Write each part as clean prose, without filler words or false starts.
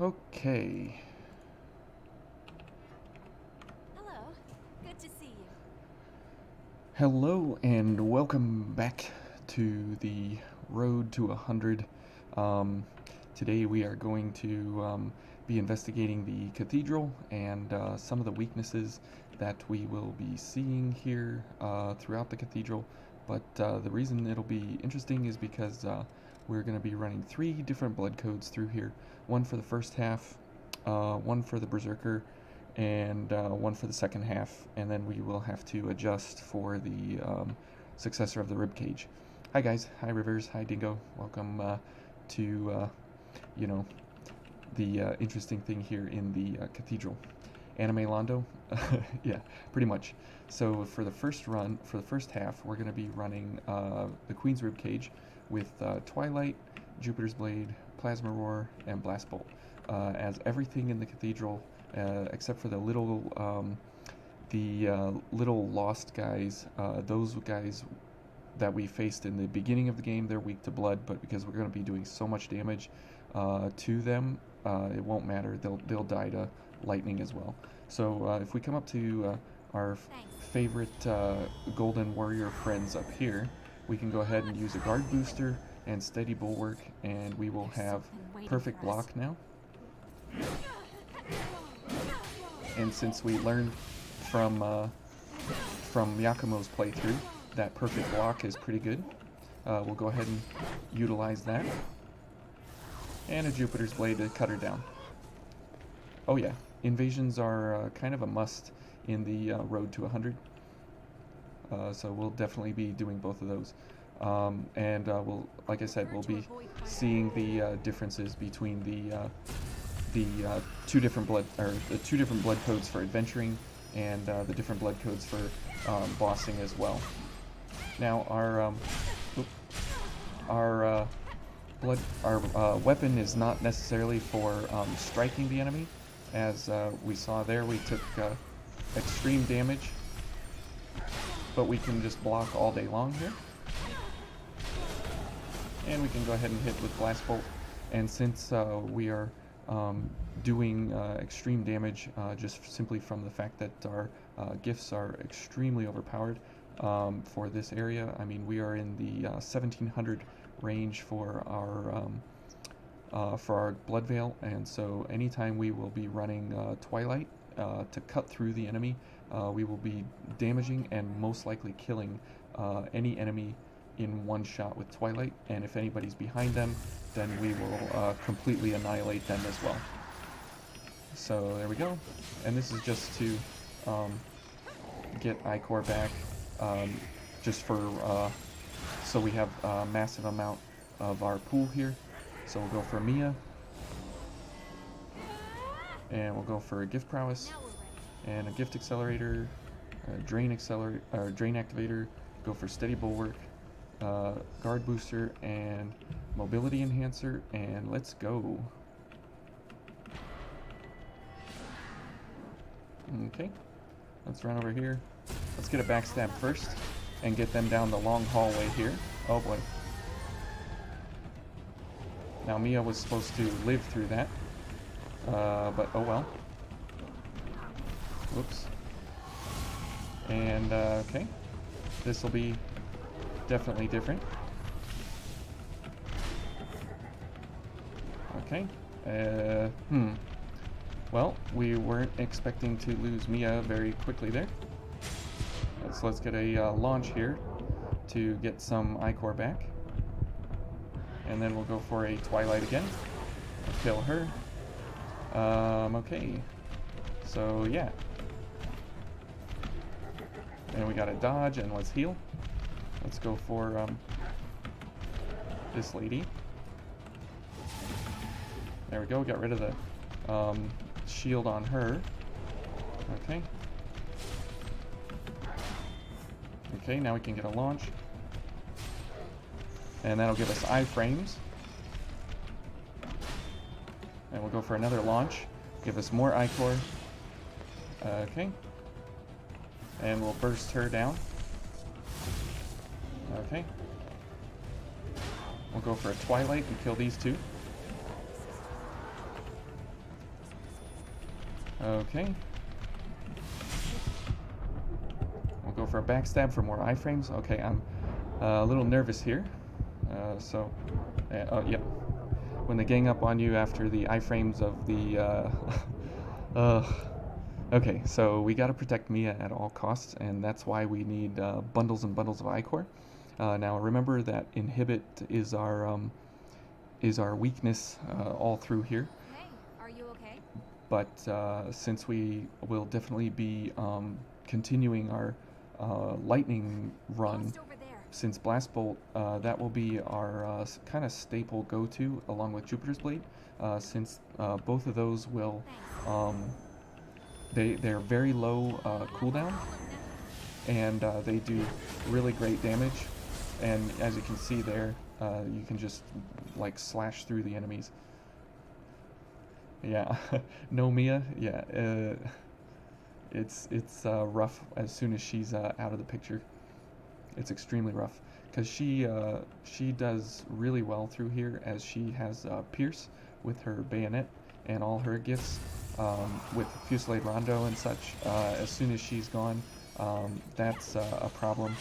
Okay. Hello. Good to see you. Hello and welcome back to the Road to 100. Um, Today we are going to be investigating the Cathedral and some of the weaknesses that we will be seeing here throughout the Cathedral. But the reason it'll be interesting is because we're going to be running 3 different blood codes through here. One for the first half, one for the Berserker, and one for the second half, and then we will have to adjust for the successor of the Ribcage. Hi guys, hi Rivers, hi Dingo. Welcome to you know the interesting thing here in the Cathedral. Anime Londo, yeah, pretty much. So for the first run, for the first half, we're going to be running the Queen's Ribcage with Twilight, Jupiter's Blade, Plasma Roar, and Blast Bolt. As everything in the Cathedral, except for the little lost guys, those guys that we faced in the beginning of the game, they're weak to blood, but because we're going to be doing so much damage to them, it won't matter. They'll die to lightning as well. So if we come up to our Thanks. favorite golden warrior friends up here, we can go ahead and use a guard booster and steady bulwark, and we will There's have something waiting perfect for us. block now. And since we learned from Yakumo's playthrough that perfect block is pretty good, we'll go ahead and utilize that. And a Jupiter's Blade to cut her down. Oh yeah, invasions are kind of a must in the Road to 100. So we'll definitely be doing both of those. And we'll, like I said, we'll be seeing the differences between the two different blood codes for adventuring and the different blood codes for bossing as well. Now our weapon is not necessarily for striking the enemy, as we saw there. We took extreme damage, but we can just block all day long here. And we can go ahead and hit with Blast Bolt. And since we are doing extreme damage just simply from the fact that our gifts are extremely overpowered for this area, I mean, we are in the 1700 range for our Blood Veil, and so anytime we will be running Twilight to cut through the enemy, we will be damaging and most likely killing any enemy in one shot with Twilight, and if anybody's behind them, then we will completely annihilate them as well. So there we go, and this is just to get Ichor back, just for so we have a massive amount of our pool here. So we'll go for Mia, and we'll go for a Gift Prowess, Now we're ready. and a Gift Accelerator, a Drain Accelerator, or Drain Activator, go for Steady Bulwark, Guard Booster, and Mobility Enhancer, and let's go. Okay, let's run over here. Let's get a backstab first and get them down the long hallway here. Oh boy. Now Mia was supposed to live through that, but oh well. Whoops. And okay, this will be definitely different. Okay. Well, we weren't expecting to lose Mia very quickly there. So let's get a launch here to get some Ichor back. And then we'll go for a Twilight again. Kill her. Okay. So, yeah. And we got a dodge, and let's heal. Let's go for this lady. There we go, got rid of the shield on her. Okay. Okay, now we can get a launch. And that'll give us iframes. And we'll go for another launch. Give us more Ichor. Okay. And we'll burst her down. Okay. We'll go for a Twilight and kill these two. Okay. We'll go for a backstab for more iframes. Okay, I'm a little nervous here. Oh, yep. When they gang up on you after the iframes of the, okay, so we gotta protect Mia at all costs, and that's why we need bundles and bundles of ichor. Now remember that inhibit is our weakness all through here. Hey, are you okay? But since we will definitely be continuing our lightning run, Almost over there. since Blast Bolt, that will be our kind of staple go-to along with Jupiter's Blade, since both of those will, they're very low cooldown, and they do really great damage, and as you can see there, you can just like slash through the enemies. Yeah, no Mia, yeah, it's rough as soon as she's out of the picture. It's extremely rough because she does really well through here, as she has Pierce with her bayonet and all her gifts, with Fusillade Rondo and such. As soon as she's gone, that's a problem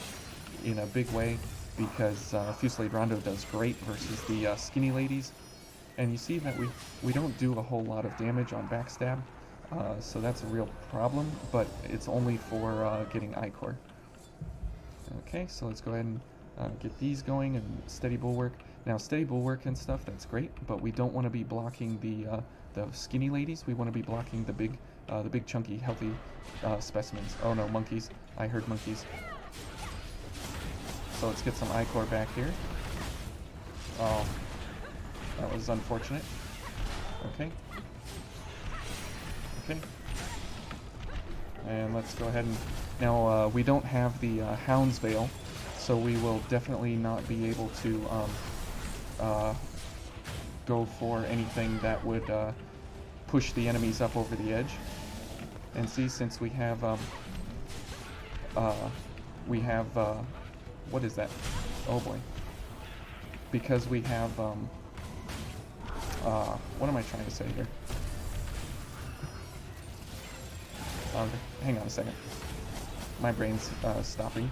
in a big way, because Fusillade Rondo does great versus the skinny ladies. And you see that we don't do a whole lot of damage on backstab, so that's a real problem, but it's only for getting ichor. Okay, so let's go ahead and get these going, and steady bulwark. Now steady bulwark and stuff, that's great, but we don't want to be blocking the skinny ladies. We want to be blocking the big chunky healthy specimens. Oh no, monkeys. I heard monkeys. So let's get some ichor back here. Oh, that was unfortunate. Okay. Okay. And let's go ahead and... Now, we don't have the Hound's Veil, so we will definitely not be able to go for anything that would push the enemies up over the edge. And see, since we have... what is that? Oh boy. Because we have... what am I trying to say here? Hang on a second. My brain's stopping.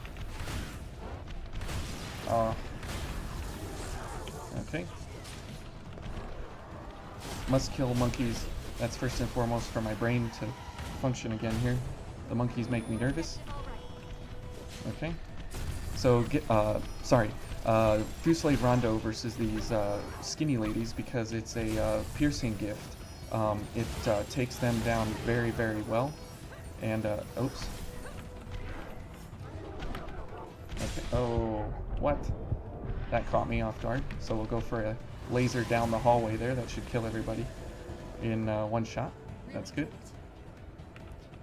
Okay. Must kill monkeys. That's first and foremost for my brain to function again here. The monkeys make me nervous. Okay. So, Fusillade Rondo versus these skinny ladies, because it's a piercing gift. It takes them down very, very well. And, oops. Okay. Oh, what? That caught me off guard. So we'll go for a laser down the hallway there. That should kill everybody in one shot. That's good.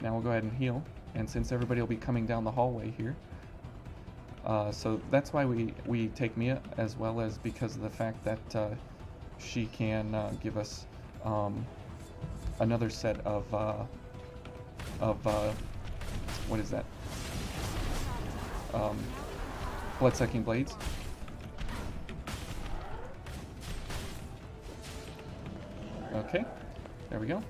Now we'll go ahead and heal. And since everybody will be coming down the hallway here, so that's why we take Mia, as well as because of the fact that she can give us another set of what is that? Blood-sucking blades. Okay, there we go.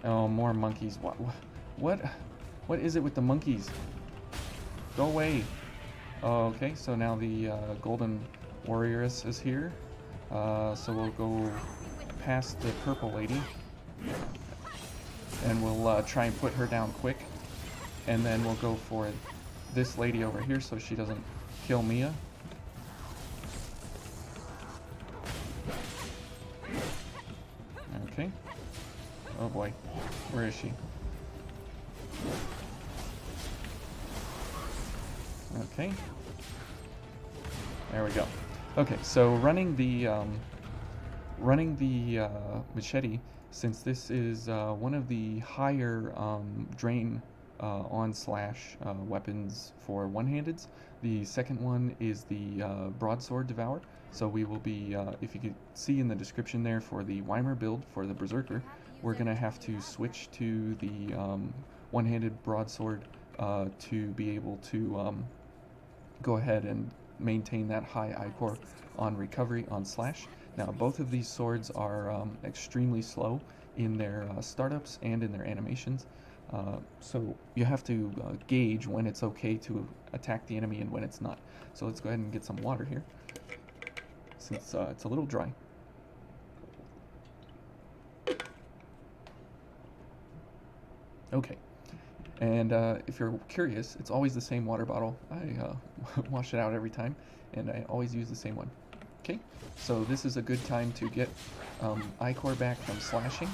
Oh, more monkeys. What is it with the monkeys? Go away. Oh, okay, so now the golden warrioress is here. So we'll go past the purple lady, and we'll try and put her down quick. And then we'll go for this lady over here so she doesn't kill Mia. Okay. Oh boy. Where is she? Okay. There we go. Okay, so running the machete, since this is one of the higher drain on slash weapons for one-handeds. The second one is the broadsword devour. So we will be, if you could see in the description there for the Weimer build for the Berserker, we're gonna have to switch to the one-handed broadsword to be able to go ahead and maintain that high ichor on recovery on slash. Now both of these swords are extremely slow in their startups and in their animations. So you have to gauge when it's okay to attack the enemy and when it's not. So let's go ahead and get some water here, since it's a little dry. Okay, and if you're curious, it's always the same water bottle. I wash it out every time, and I always use the same one. Okay, so this is a good time to get Icor back from slashing,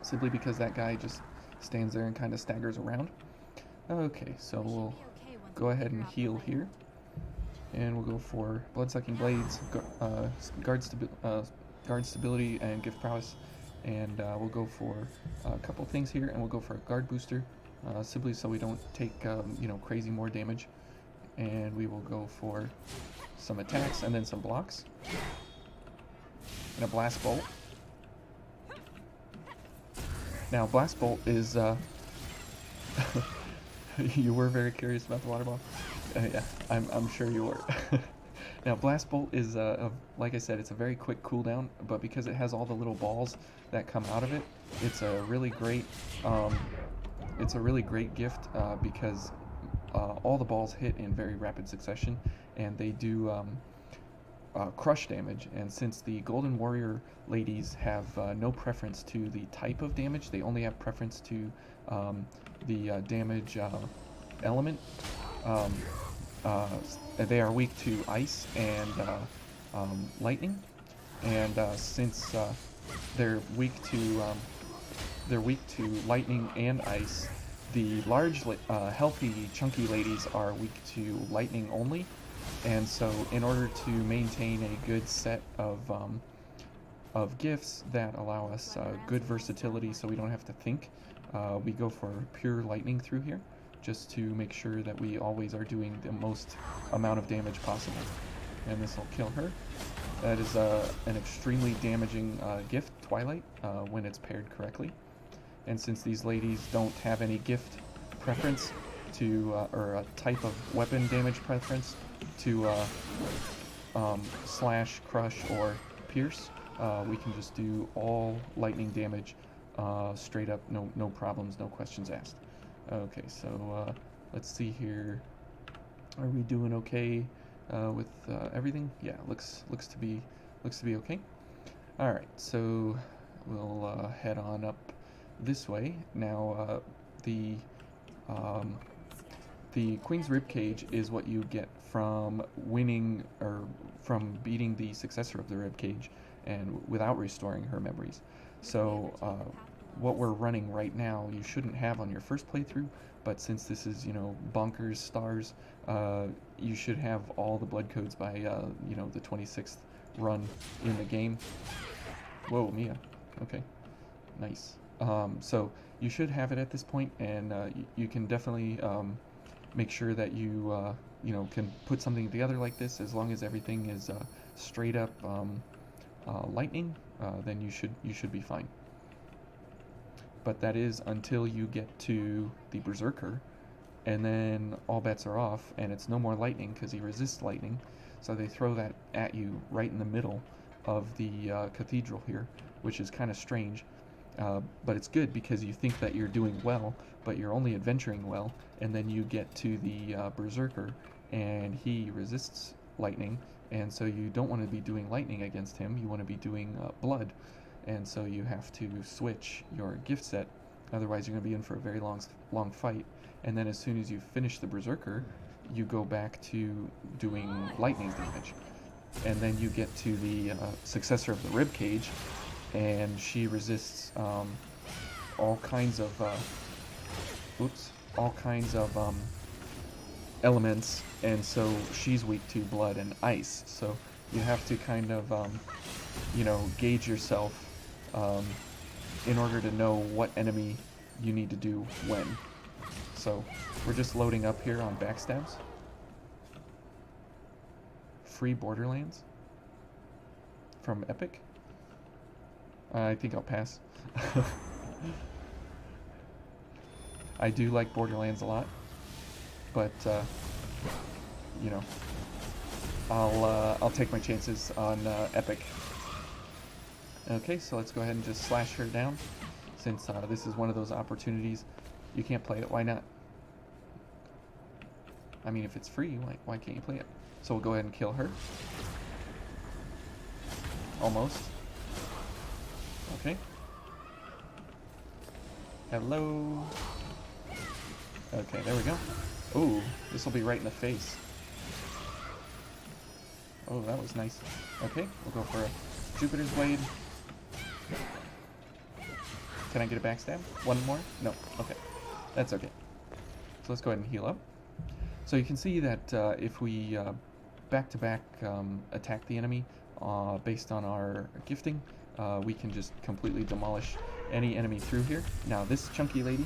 simply because that guy just stands there and kind of staggers around. Okay, so we'll go ahead and heal here, and we'll go for blood-sucking blades, guard stability, and gift prowess. And we'll go for a couple things here, and we'll go for a guard booster, simply so we don't take crazy more damage. And we will go for some attacks and then some blocks, and a blast bolt. Now blast bolt is you were very curious about the water ball. Yeah, I'm sure you were. Now blast bolt is like I said, it's a very quick cooldown, but because it has all the little balls that come out of it, it's a really great gift because all the balls hit in very rapid succession, and they do crush damage. And since the Golden Warrior ladies have no preference to the type of damage, they only have preference to the damage element. They are weak to ice and lightning, and since they're weak to lightning and ice, the large, healthy, chunky ladies are weak to lightning only. And so, in order to maintain a good set of gifts that allow us good versatility, so we don't have to think, we go for pure lightning through here, just to make sure that we always are doing the most amount of damage possible. And this will kill her. That is an extremely damaging gift, Twilight, when it's paired correctly. And since these ladies don't have any gift preference to, or a type of weapon damage preference to slash, crush, or pierce, we can just do all lightning damage straight up, no problems, no questions asked. Okay, so let's see here. Are we doing okay with everything? Yeah, looks to be okay. All right, so we'll head on up this way now. The Queen's Ribcage is what you get from winning, or from beating the Successor of the Ribcage, and without restoring her memories. So what we're running right now, you shouldn't have on your first playthrough, but since this is, bonkers stars, you should have all the blood codes by, the 26th run in the game. Whoa, Mia. Okay, nice. So you should have it at this point, and you can definitely make sure that you, can put something together like this. As long as everything is straight up lightning, then you should be fine. But that is until you get to the Berserker, and then all bets are off, and it's no more lightning because he resists lightning. So they throw that at you right in the middle of the Cathedral here, which is kind of strange. But it's good because you think that you're doing well, but you're only adventuring well, and then you get to the Berserker, and he resists lightning, and so you don't want to be doing lightning against him, you want to be doing blood. And so you have to switch your gift set, otherwise you're going to be in for a very long fight. And then as soon as you finish the Berserker, you go back to doing lightning damage. And then you get to the Successor of the Ribcage, and she resists all kinds of elements, and so she's weak to blood and ice. So you have to kind of gauge yourself in order to know what enemy you need to do when. So we're just loading up here on backstabs. Free Borderlands from Epic. I think I'll pass. I do like Borderlands a lot, but I'll take my chances on Epic. Okay, so let's go ahead and just slash her down. Since this is one of those opportunities, you can't play it. Why not? I mean, if it's free, why can't you play it? So we'll go ahead and kill her. Almost. Okay. Hello. Okay, there we go. Ooh, this will be right in the face. Oh, that was nice. Okay, we'll go for a Jupiter's Blade. Can I get a backstab? One more? No. Okay. That's okay. So let's go ahead and heal up. So you can see that if we back-to-back attack the enemy based on our gifting, we can just completely demolish any enemy through here. Now this chunky lady,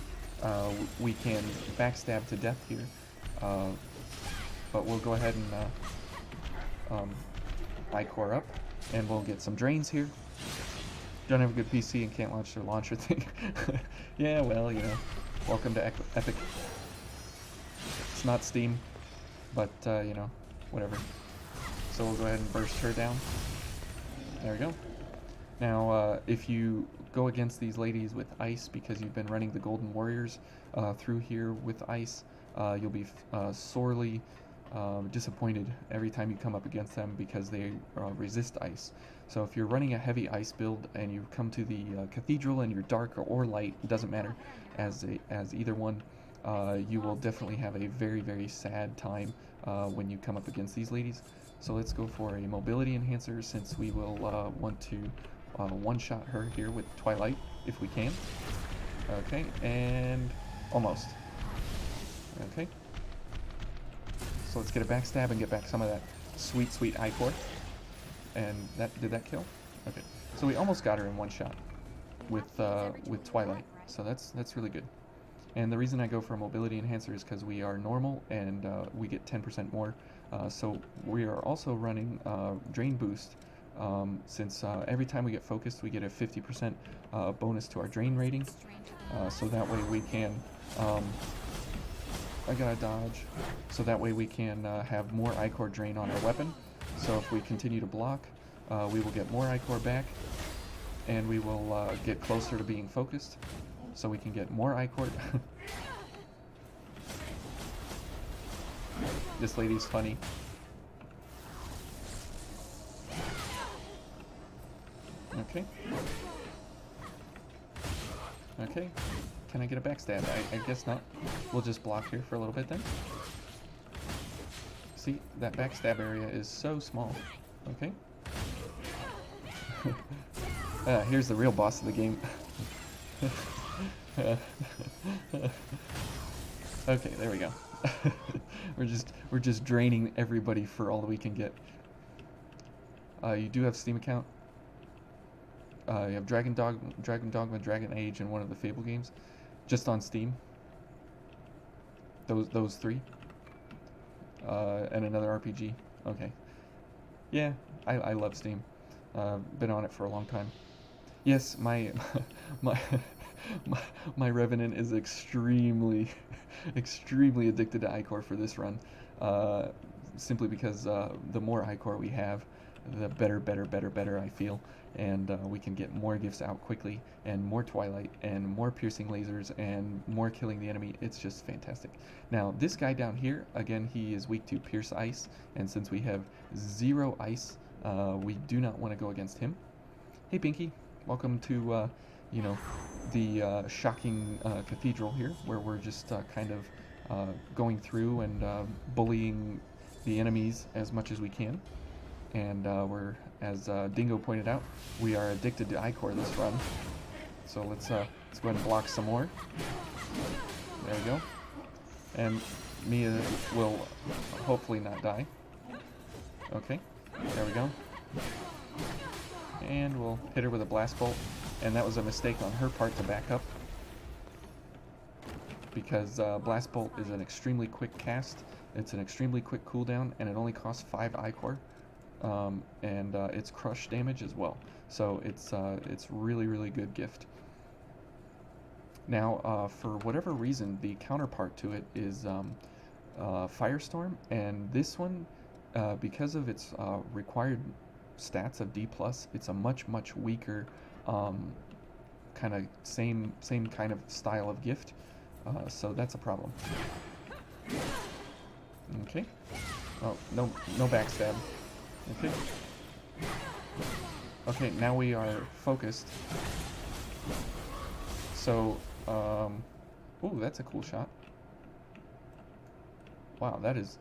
we can backstab to death here, but we'll go ahead and I-core up, and we'll get some drains here. Don't have a good PC and can't launch their launcher thing. Yeah, well, you know, welcome to Epic. It's not Steam, but, you know, whatever. So we'll go ahead and burst her down. There we go. Now, if you go against these ladies with ice because you've been running the Golden Warriors through here with ice, you'll be sorely disappointed every time you come up against them because they resist ice. So if you're running a heavy ice build and you come to the Cathedral and you're dark or light, it doesn't matter as either one, you will definitely have a very, very sad time when you come up against these ladies. So let's go for a mobility enhancer since we will want to one-shot her here with Twilight if we can. Okay, and almost. Okay. So let's get a backstab and get back some of that sweet, sweet I-core. And did that kill? Okay. So we almost got her in one shot with Twilight. So that's really good. And the reason I go for a mobility enhancer is because we are normal and we get 10% more. So we are also running drain boost since every time we get focused we get a 50% bonus to our drain rating. So that way we can I gotta dodge. So that way we can have more I-core drain on our weapon. So if we continue to block, we will get more I-core back, and we will get closer to being focused, so we can get more I-core. This lady's funny. Okay. Okay. Can I get a backstab? I guess not. We'll just block here for a little bit then. See, that backstab area is so small. Okay. Here's the real boss of the game. Okay, there we go. we're just draining everybody for all that we can get. You do have Steam account. You have Dragon Dogma, Dragon Age, and one of the Fable games, just on Steam. Those three. And another RPG. Okay. Yeah, I love Steam. Been on it for a long time. Yes, my Revenant is extremely addicted to I-core for this run. Simply because the more I-core we have, the better I feel. And we can get more gifts out quickly, and more Twilight, and more piercing lasers, and more killing the enemy. It's just fantastic. Now, this guy down here, again, he is weak to pierce ice, and since we have 0 ice, we do not want to go against him. Hey, Pinky. Welcome to, you know, the shocking Cathedral here, where we're just kind of going through and bullying the enemies as much as we can. And we're, as Dingo pointed out, we are addicted to I-core this run. So let's go ahead and block some more. There we go. And Mia will hopefully not die. Okay, there we go. And we'll hit her with a blast bolt. And that was a mistake on her part to back up, because blast bolt is an extremely quick cast. It's an extremely quick cooldown, and it only costs 5 I-core. And it's crush damage as well, so it's really good gift. Now, for whatever reason, the counterpart to it is Firestorm, and this one, because of its required stats of D+. It's a much weaker kind of same kind of style of gift. So that's a problem. Okay. Oh, no backstab. Okay. Okay, now we are focused. So, ooh, that's a cool shot. Wow, that is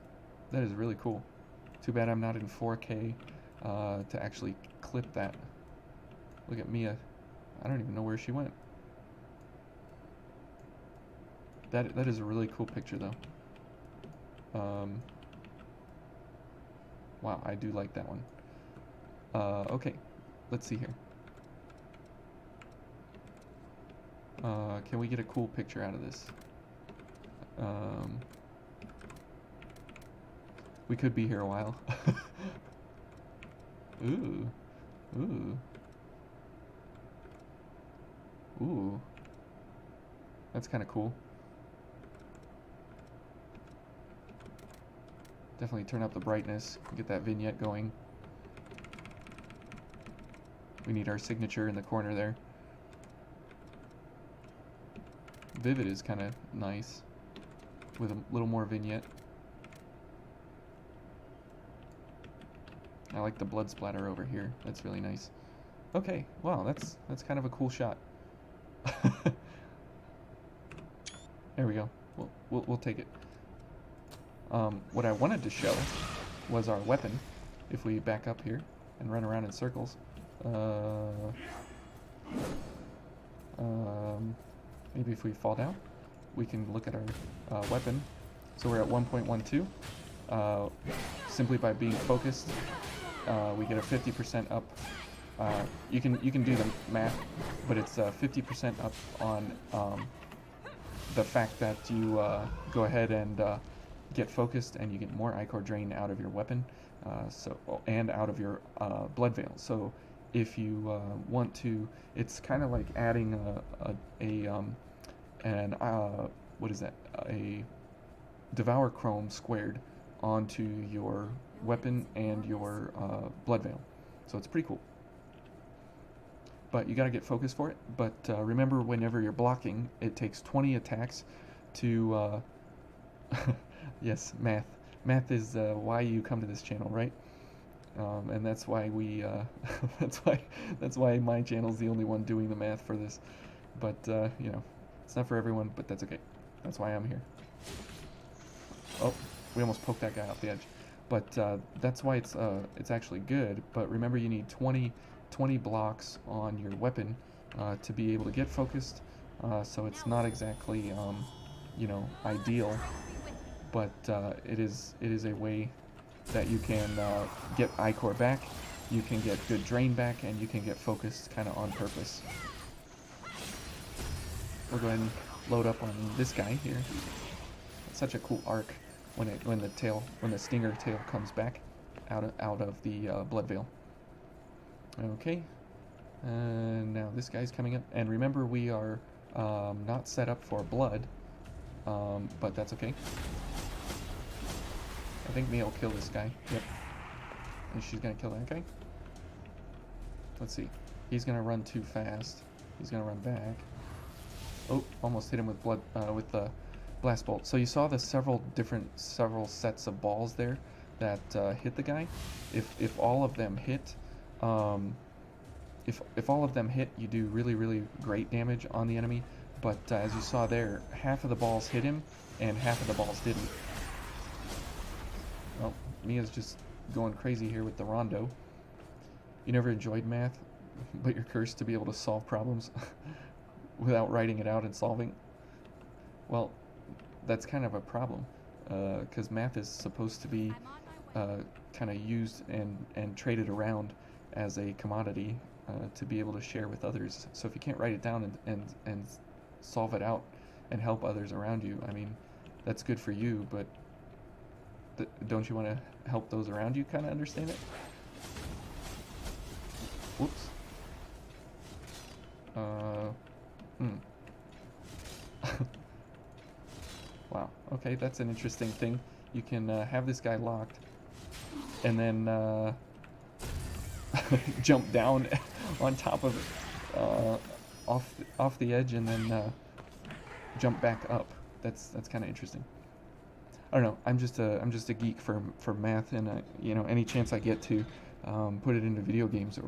really cool. Too bad I'm not in 4K to actually clip that. Look at Mia. I don't even know where she went. That is a really cool picture, though. Wow, I do like that one. Okay, let's see here. Can we get a cool picture out of this? We could be here a while. Ooh. Ooh. Ooh. That's kind of cool. Definitely turn up the brightness, get that vignette going. We need our signature in the corner there. Vivid is kind of nice with a little more vignette. I like the blood splatter over here. That's really nice. Okay, wow, that's kind of a cool shot. There we go. We'll take it. What I wanted to show was our weapon. If we back up here and run around in circles. Maybe if we fall down, we can look at our weapon. So we're at 1.12. Simply by being focused, we get a 50% up. You can do the math, but it's 50% up on the fact that you go ahead and get focused, and you get more ichor drain out of your weapon, and out of your blood veil. So if you want to, it's kind of like adding what is that? A Devour Chrome squared onto your weapon and your blood veil. So it's pretty cool. But you gotta get focused for it. But remember, whenever you're blocking, it takes 20 attacks to yes, math. Math is why you come to this channel, right? And that's why we that's why my channel's the only one doing the math for this. But you know, it's not for everyone, but that's okay. That's why I'm here. Oh, we almost poked that guy off the edge. But that's why it's actually good. But remember, you need 20 blocks on your weapon to be able to get focused. So it's not exactly you know, ideal, but it is a way that you can get ichor back, you can get good drain back, and you can get focused kind of on purpose. We'll go ahead and load up on this guy here. It's such a cool arc when the stinger tail comes back out of the blood veil. Okay, now this guy's coming up, and remember, we are not set up for blood, but that's okay. I think Mia will kill this guy. Yep. And she's gonna kill that guy. Let's see. He's gonna run too fast. He's gonna run back. Oh, almost hit him with blood with the blast bolt. So you saw the several sets of balls there that hit the guy. If all of them hit, if all of them hit, you do really great damage on the enemy. But as you saw there, half of the balls hit him, and half of the balls didn't. Well, Mia's just going crazy here with the rondo. You never enjoyed math, but you're cursed to be able to solve problems without writing it out and solving. Well, that's kind of a problem, because math is supposed to be kind of used and traded around as a commodity to be able to share with others. So if you can't write it down and solve it out and help others around you, I mean, that's good for you, but don't you want to help those around you kind of understand it? Whoops. Wow, okay, that's an interesting thing. You can have this guy locked, and then jump down on top of it, off the edge, and then jump back up. That's kind of interesting. I don't know. I'm just a geek for math, and any chance I get to put it into video games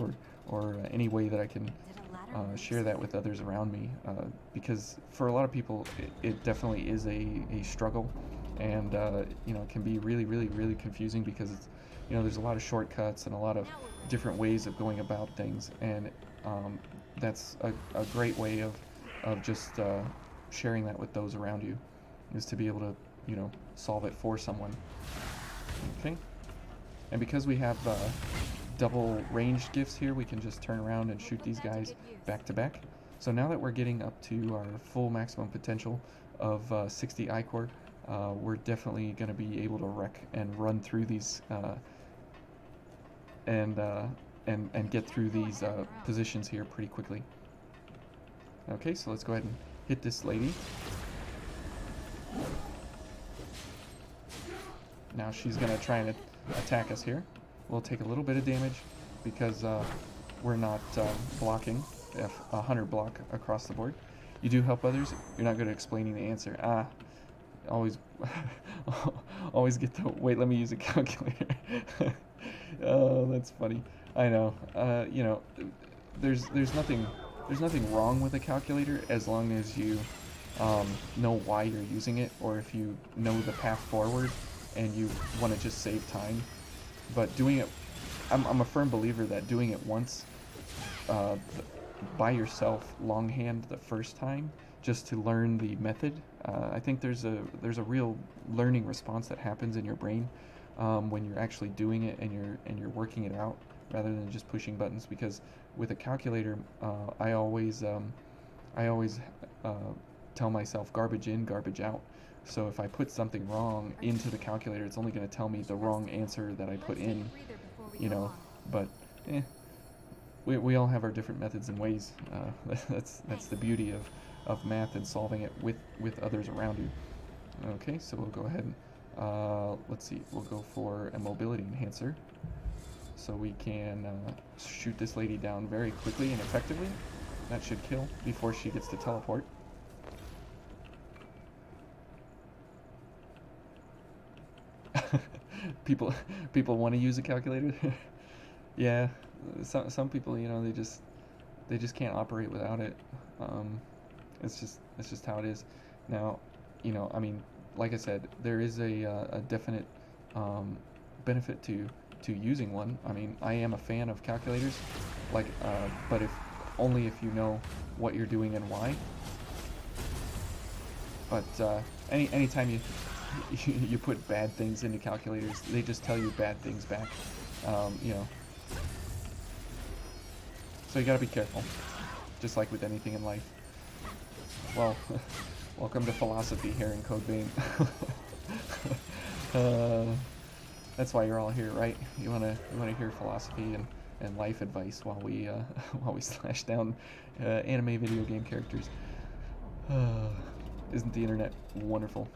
or any way that I can share that with others around me, because for a lot of people it definitely is a struggle, and it can be really really really confusing because there's a lot of shortcuts and a lot of different ways of going about things, and that's a great way of just sharing that with those around you, is to be able to solve it for someone. Okay, and because we have double ranged gifts here, we can just turn around and shoot these guys back to back. So now that we're getting up to our full maximum potential of 60 ichor, we're definitely going to be able to wreck and run through these and get through these positions here pretty quickly. Okay, so let's go ahead and hit this lady. Now she's going to try and attack us here. We'll take a little bit of damage because we're not blocking. 100 block across the board. You do help others. You're not good at explaining the answer. Always always get the wait, let me use a calculator. Oh, that's funny. I know. There's nothing wrong with a calculator as long as you know why you're using it, or if you know the path forward and you want to just save time. But doing it, I'm a firm believer that doing it once by yourself longhand the first time, just to learn the method, I think there's a real learning response that happens in your brain when you're actually doing it and you're working it out rather than just pushing buttons. Because with a calculator, I always tell myself garbage in, garbage out. So if I put something wrong into the calculator, it's only going to tell me the wrong answer that I put in, but we all have our different methods and ways. That's the beauty of math and solving it with others around you. Okay, so we'll go ahead and let's see, we'll go for a mobility enhancer so we can shoot this lady down very quickly and effectively. That should kill before she gets to teleport. people want to use a calculator. Yeah, some people, they just can't operate without it. It's just how it is. Now, I mean, like I said, there is a definite benefit to using one. I mean, I am a fan of calculators, but only if you know what you're doing and why. But anytime you put bad things into calculators, they just tell you bad things back. So you gotta be careful, just like with anything in life. Well, welcome to philosophy here in Code Vein. That's why you're all here, right? You wanna hear philosophy and life advice while we slash down anime video game characters. Isn't the internet wonderful?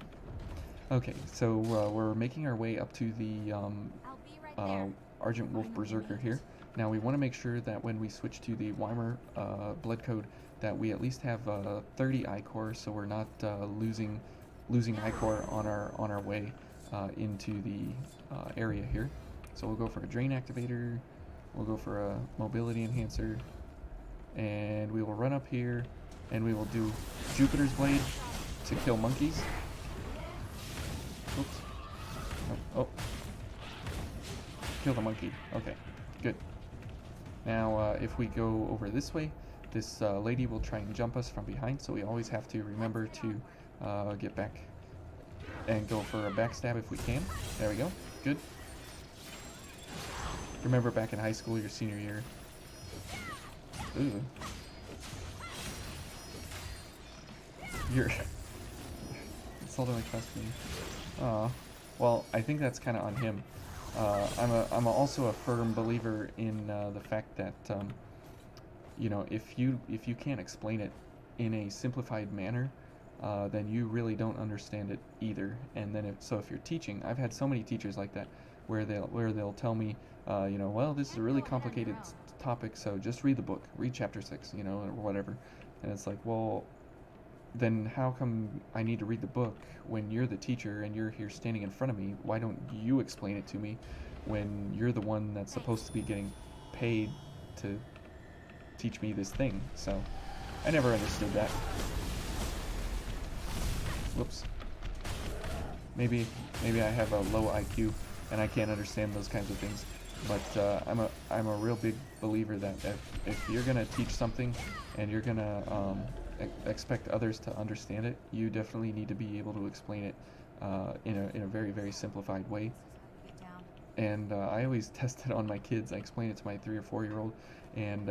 Okay, so we're making our way up to the Argent Wolf Berserker here. Now we want to make sure that when we switch to the Weimar blood code, that we at least have 30 ichor, so we're not losing ichor on our way into the area here. So we'll go for a drain activator, we'll go for a mobility enhancer, and we will run up here and we will do Jupiter's Blade to kill monkeys. Oops. Oh. Kill the monkey. Okay, good. Now, if we go over this way, this lady will try and jump us from behind, so we always have to remember to get back and go for a backstab if we can. There we go. Good. Remember back in high school, your senior year. Ooh. You're insulting my classmate. Aw. Well, I think that's kind of on him. I'm also a firm believer in the fact that if you can't explain it in a simplified manner, then you really don't understand it either. And then if you're teaching, I've had so many teachers like that, where they'll tell me, you know, well, this is a really complicated topic, so just read the book, read chapter 6, you know, or whatever. And it's like, well, then how come I need to read the book when you're the teacher and you're here standing in front of me? Why don't you explain it to me when you're the one that's supposed to be getting paid to teach me this thing? So I never understood that. Whoops. Maybe I have a low IQ and I can't understand those kinds of things. But I'm a real big believer that if you're gonna teach something and you're gonna expect others to understand it, you definitely need to be able to explain it in a very, very simplified way. And I always test it on my kids. I explain it to my 3 or 4-year-old, and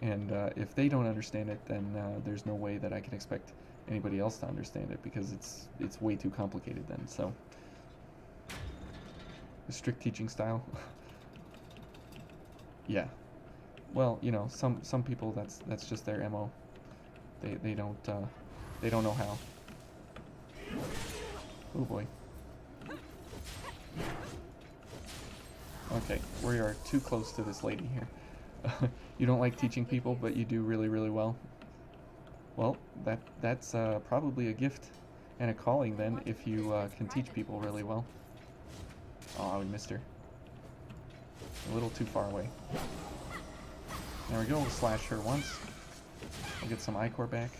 and if they don't understand it, then there's no way that I can expect anybody else to understand it, because it's way too complicated then. So, a strict teaching style. Yeah. Well, you know, some people that's just their MO. They don't know how. Oh boy. Okay, we are too close to this lady here. You don't like teaching people, but you do really, really well. Well, that's probably a gift and a calling then, if you can teach people really well. Oh, we missed her. A little too far away. There we go, we'll slash her once. We'll get some Ichor back.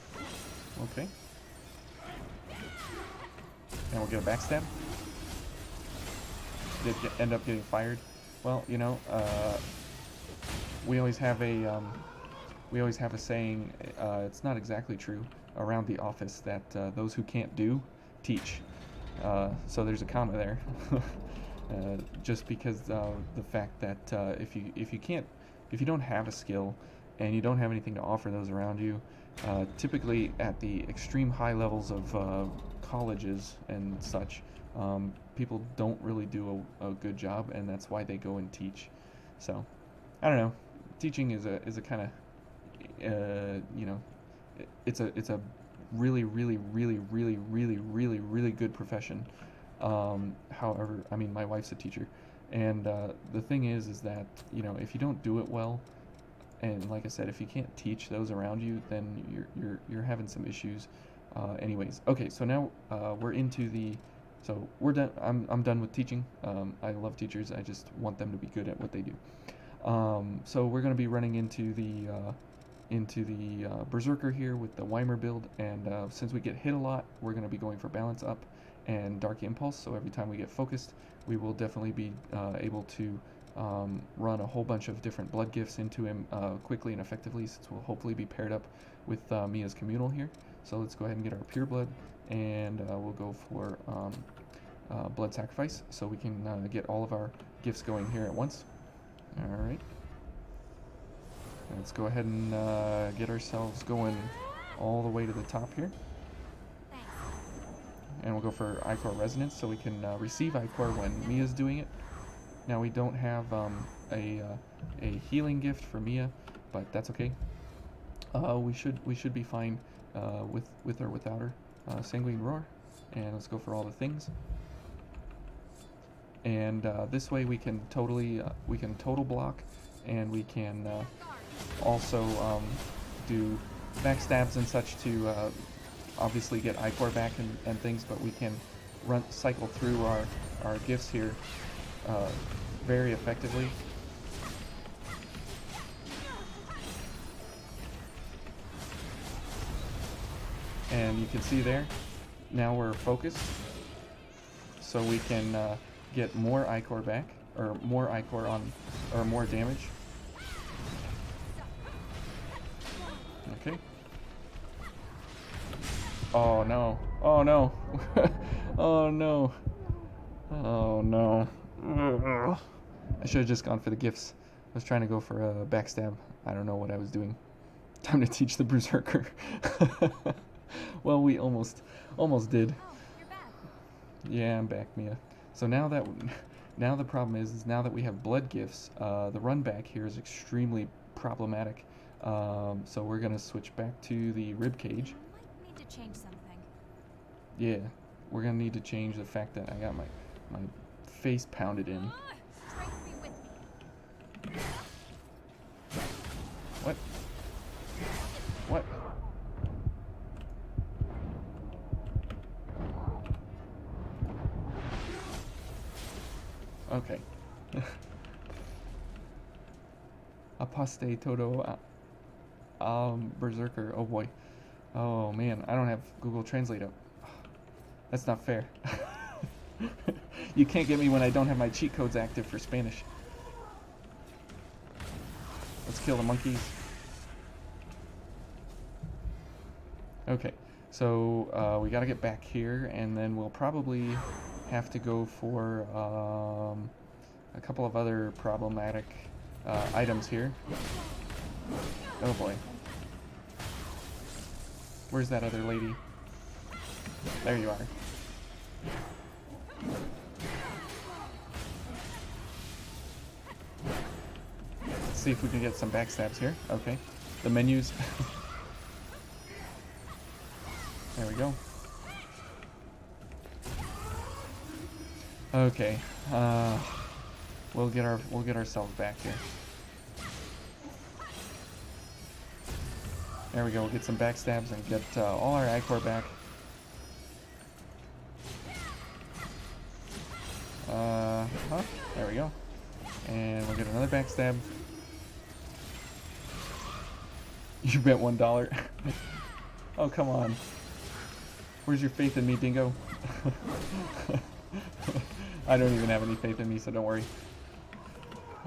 Okay. And we'll get a backstab. Did end up getting fired. Well, you know, we always have a saying, it's not exactly true, around the office, that those who can't do, teach. So there's a comma there. Just because the fact that if you don't have a skill and you don't have anything to offer those around you, typically at the extreme high levels of colleges and such, people don't really do a good job, and that's why they go and teach. So, I don't know. Teaching is a kind of you know, it's a really, really, really, really, really, really, really good profession. However, I mean, my wife's a teacher, and the thing is that, you know, if you don't do it well, and like I said, if you can't teach those around you, then you're having some issues. Anyways, okay, so now we're into the. So we're done. I'm done with teaching. I love teachers. I just want them to be good at what they do. So we're going to be running into the Berserker here with the Weimer build, and since we get hit a lot, we're going to be going for balance up and Dark Impulse. So every time we get focused, we will definitely be able to run a whole bunch of different blood gifts into him quickly and effectively, since we'll hopefully be paired up with Mia's Communal here. So let's go ahead and get our Pure Blood, and we'll go for Blood Sacrifice, so we can get all of our gifts going here at once. Alright. Let's go ahead and get ourselves going all the way to the top here. And we'll go for Ichor Resonance, so we can receive Ichor when Mia's doing it. Now we don't have a healing gift for Mia, but that's okay. We should be fine with or without her. Sanguine Roar, and let's go for all the things. And this way we can total block, and we can also do backstabs and such to obviously get Ichor back and things, but we can cycle through our gifts here very effectively. And you can see there, now we're focused, so we can get more Ichor back, or more Ichor on, or more damage. Okay. Oh no. Oh no. Oh no. Oh no. Ugh. I should have just gone for the gifts. I was trying to go for a backstab. I don't know what I was doing. Time to teach the Berserker. Well, we almost did. Oh, you're back. Yeah, I'm back, Mia. So now the problem is now that we have blood gifts, the run back here is extremely problematic. So we're gonna switch back to the Ribcage. You might need to change something. Yeah, we're gonna need to change the fact that I got my face pounded in. Aposte todo Berserker. Oh boy. Oh man, I don't have Google Translate up. That's not fair. You can't get me when I don't have my cheat codes active for Spanish. Let's kill the monkeys. Okay, so we gotta get back here, and then we'll probably have to go for a couple of other problematic items here. Oh boy. Where's that other lady? There you are. Let's see if we can get some backstabs here. Okay. The menus. There we go. Okay. We'll get ourselves back here. There we go. We'll get some backstabs and get all our Ichor back. There we go. And we'll get another backstab. You bet $1. Oh, come on. Where's your faith in me, Dingo? I don't even have any faith in me, so don't worry.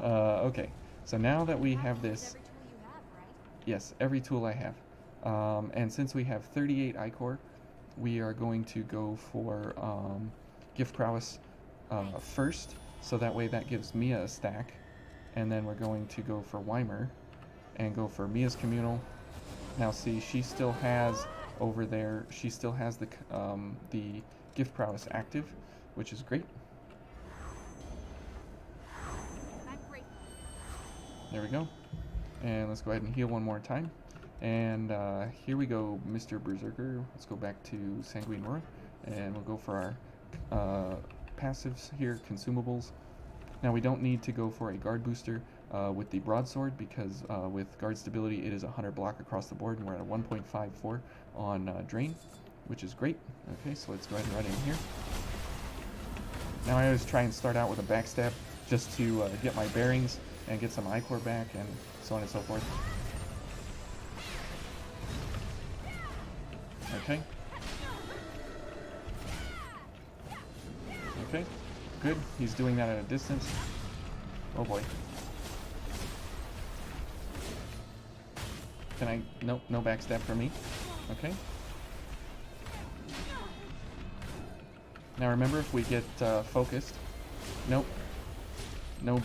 Okay. So now that we have this... Yes, every tool I have. And since we have 38 Ichor, we are going to go for Gift Prowess first, so that way that gives Mia a stack. And then we're going to go for Weimer and go for Mia's Communal. Now see, she still has over there, she still has the Gift Prowess active, which is great. There we go. And let's go ahead and heal one more time. And here we go, Mr. Berserker. Let's go back to Sanguine Roar, and we'll go for our passives here, consumables. Now we don't need to go for a guard booster with the broadsword, because with guard stability it is 100 block across the board, and we're at a 1.54 on drain, which is great. Okay, so let's go ahead and run in here. Now I always try and start out with a backstab just to get my bearings and get some Ichor back and so on and so forth. Okay. Okay, good. He's doing that at a distance. Oh boy. Can I? Nope, no backstab for me. Okay. Now remember, if we get focused. Nope. None of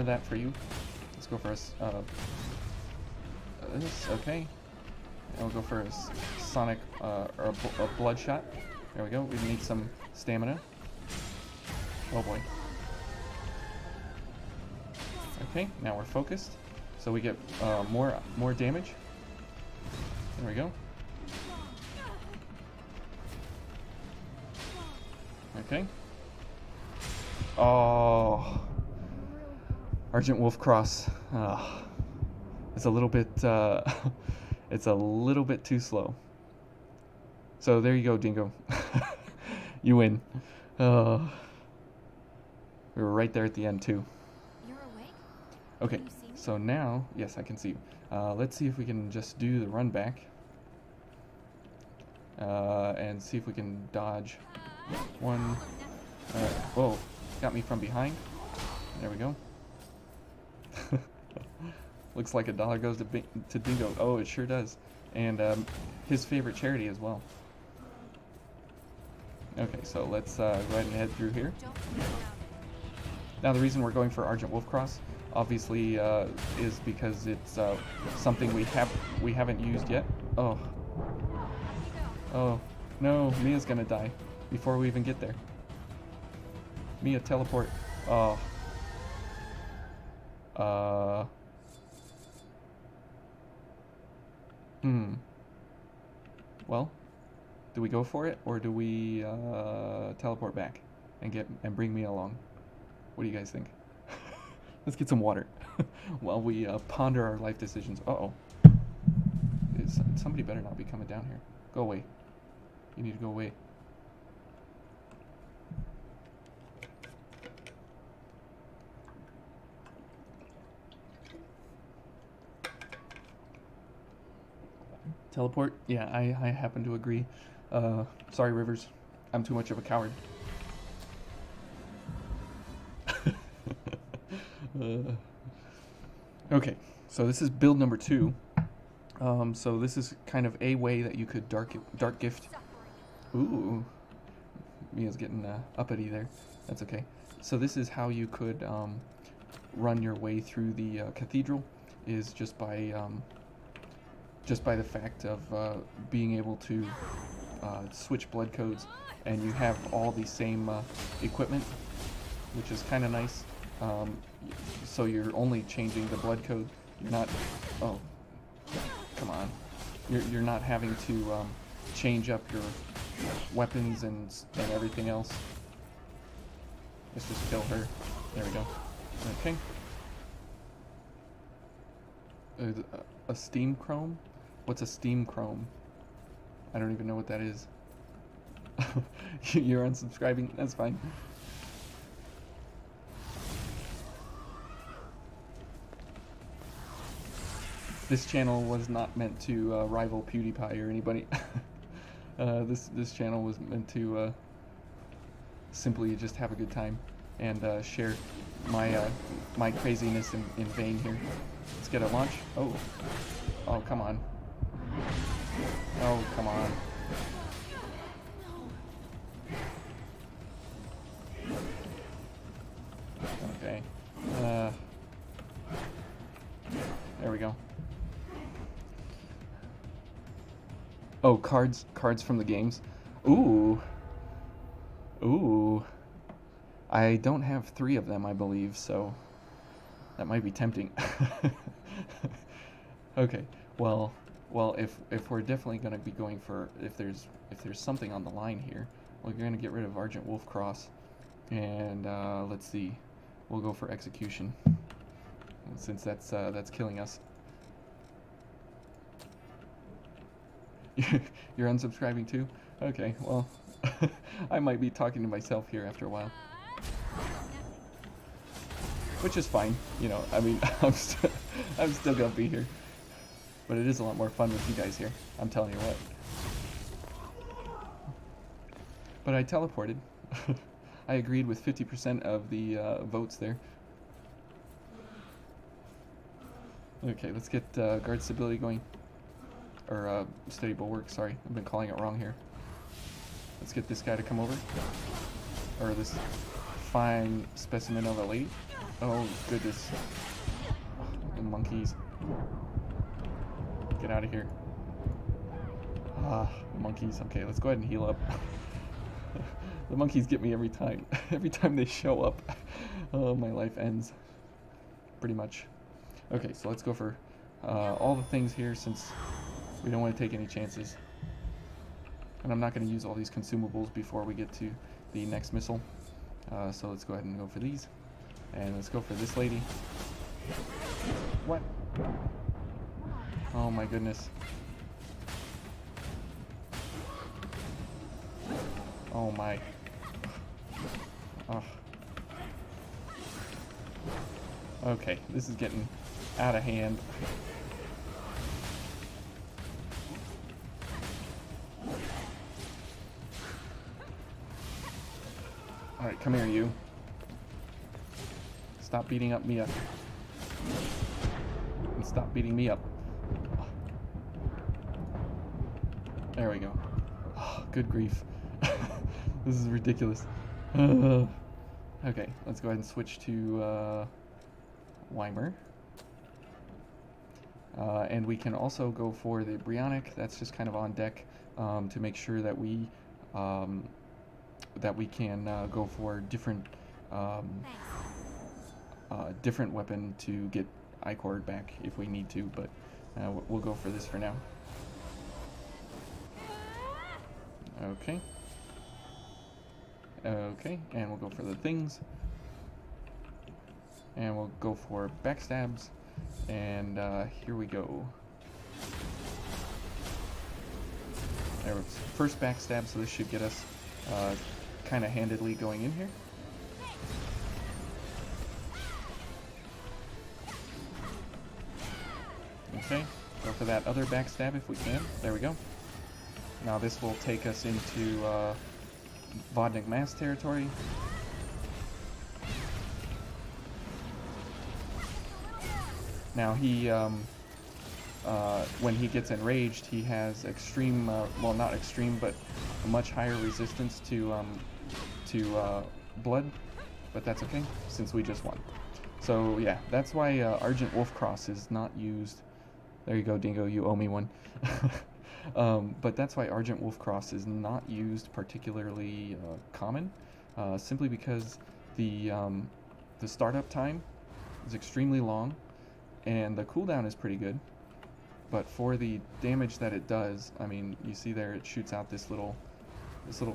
that for you. Let's go for this. Okay. And we'll go for a sonic or a bloodshot. There we go. We need some stamina. Oh boy. Okay, now we're focused, so we get more damage. There we go. Okay. Oh, Argent Wolf Cross. It's a little bit. It's a little bit too slow. So there you go, Dingo. You win. We were right there at the end too. You're awake? Okay, Can you see me? so now, yes, I can see you. Let's see if we can just do the run back. And see if we can dodge one. Whoa, got me from behind. There we go. Looks like $1 goes to Dingo. Oh, it sure does. And his favorite charity as well. Okay, so let's go ahead and head through here. Don't look around. Now the reason we're going for Argent Wolf Cross, obviously, is because it's something we haven't used yet. Oh. Oh no, Mia's gonna die before we even get there. Mia, teleport. Oh. Well, do we go for it, or do we teleport back and bring Mia along? What do you guys think? Let's get some water while we ponder our life decisions. Uh-oh. Somebody better not be coming down here. Go away. You need to go away. Teleport? Yeah, I happen to agree. Sorry, Rivers. I'm too much of a coward. Okay, so this is build number 2. So this is kind of a way that you could dark gift. Ooh, Mia's getting uppity there. That's okay. So this is how you could run your way through the cathedral, is just by the fact of being able to switch blood codes, and you have all the same equipment, which is kind of nice. So you're only changing the blood code. You're not. Oh, come on. You're not having to change up your weapons and everything else. Let's just kill her. There we go. Okay. A steam chrome? What's a steam chrome? I don't even know what that is. You're unsubscribing? That's fine. This channel was not meant to rival PewDiePie or anybody. This channel was meant to simply just have a good time and share my craziness in vain here. Let's get a launch. Oh, come on. Oh, come on. Okay. There we go. Oh, cards from the games. Ooh. I don't have 3 of them, I believe, so that might be tempting. Okay. Well, if we're definitely going to be going for, if there's something on the line here, we're going to get rid of Argent Wolf Cross, and let's see, we'll go for Execution, since that's killing us. You're unsubscribing too? Okay, well, I might be talking to myself here after a while, which is fine. You know, I mean, I'm still gonna be here. But it is a lot more fun with you guys here, I'm telling you what. But I teleported. I agreed with 50% of the votes there. Okay, let's get guard stability going. Or steady bulwark, sorry. I've been calling it wrong here. Let's get this guy to come over. Or this fine specimen of a lady. Oh, goodness. The monkeys. Get out of here. Monkeys. Okay, let's go ahead and heal up. The monkeys get me every time. Every time they show up, my life ends. Pretty much. Okay, so let's go for all the things here, since we don't want to take any chances. And I'm not going to use all these consumables before we get to the next missile. So let's go ahead and go for these. And let's go for this lady. What? Oh my goodness. Oh my. Oh. Okay, this is getting out of hand. Alright, come here, you. Stop beating up Mia. And stop beating me up. There we go. Oh, good grief. This is ridiculous. Okay, let's go ahead and switch to Weimer. And we can also go for the Brionic. That's just kind of on deck to make sure that we can go for different different weapon to get I-Cord back if we need to, but we'll go for this for now. Okay. Okay, and we'll go for the things. And we'll go for backstabs. And here we go. There was first backstab, so this should get us kind of handedly going in here. Okay, Go for that other backstab if we can. There we go. Now this will take us into Vodnik Mass territory. Now he, when he gets enraged, he has extreme, well, not extreme, but a much higher resistance to blood, but that's okay, since we just won. So yeah, that's why Argent Wolfcross is not used. There you go, Dingo, you owe me one. But that's why Argent Wolfcross is not used particularly common, simply because the startup time is extremely long, and the cooldown is pretty good. But for the damage that it does, I mean, you see there it shoots out this little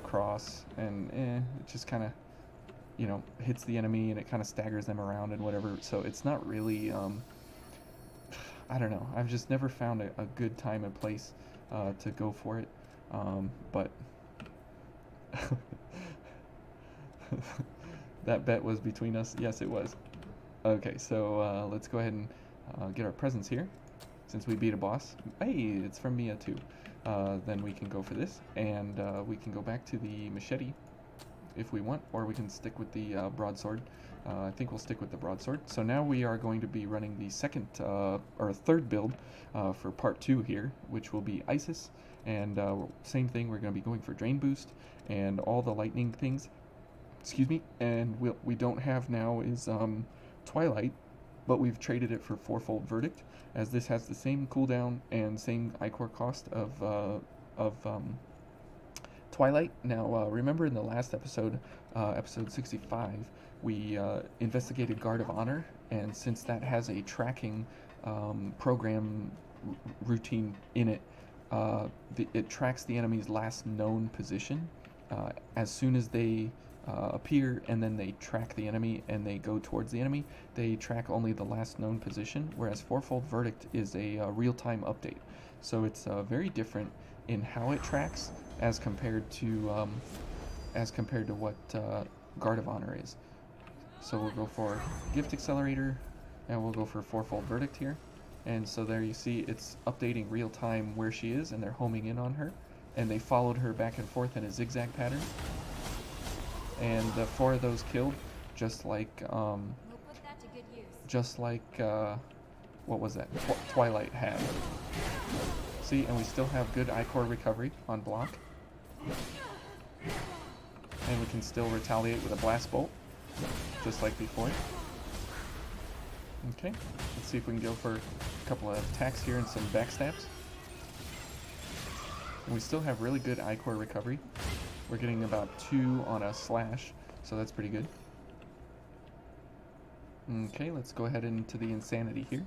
cross, and it just kind of, you know, hits the enemy and it kind of staggers them around and whatever. So it's not really, I don't know. I've just never found a good time and place to go for it. But that bet was between us. Yes, it was. Okay, so let's go ahead and get our presents here. Since we beat a boss. Hey, it's from Mia too. Then we can go for this, and we can go back to the machete if we want, or we can stick with the broadsword. I think we'll stick with the broadsword. So now we are going to be running the second or third build for part 2 here, which will be Isis, and same thing. We're going to be going for drain boost and all the lightning things. Excuse me. And we don't have now is Twilight, but we've traded it for Fourfold Verdict, as this has the same cooldown and same ichor cost of Twilight. Now, remember in the last episode, episode 65, we investigated Guard of Honor, and since that has a tracking program routine in it, it tracks the enemy's last known position as soon as they appear, and then they track the enemy and they go towards the enemy. They track only the last known position, whereas Fourfold Verdict is a real-time update. So it's very different in how it tracks as compared to what Guard of Honor is. So we'll go for Gift Accelerator, and we'll go for Fourfold Verdict here. And so there you see it's updating real-time where she is, and they're homing in on her, and they followed her back and forth in a zigzag pattern. And the 4 of those killed, just like We'll put that to good use. just like what was that? Twilight had. See, and we still have good ichor recovery on block, and we can still retaliate with a blast bolt, just like before. Okay, let's see if we can go for a couple of attacks here and some backstabs. And we still have really good ichor recovery. We're getting about 2 on a slash, so that's pretty good. Okay, let's go ahead into the insanity here.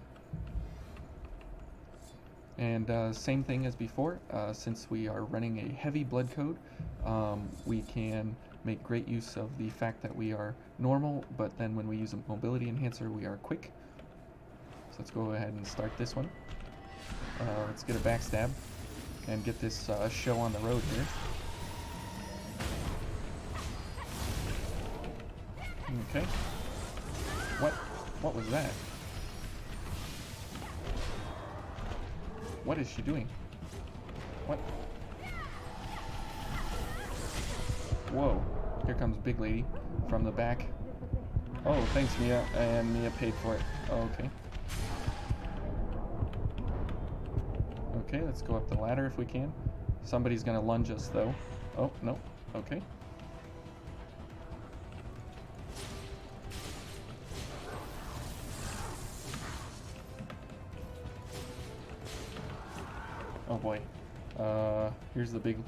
And same thing as before, since we are running a heavy blood code, we can make great use of the fact that we are normal, but then when we use a mobility enhancer, we are quick. So let's go ahead and start this one. Let's get a backstab and get this show on the road here. Okay. What was that? What is she doing? What? Whoa. Here comes Big Lady from the back. Oh, thanks, Mia. And Mia paid for it. Oh, okay. Okay, let's go up the ladder if we can. Somebody's gonna lunge us, though. Oh, no. Okay. Oh boy. Here's the big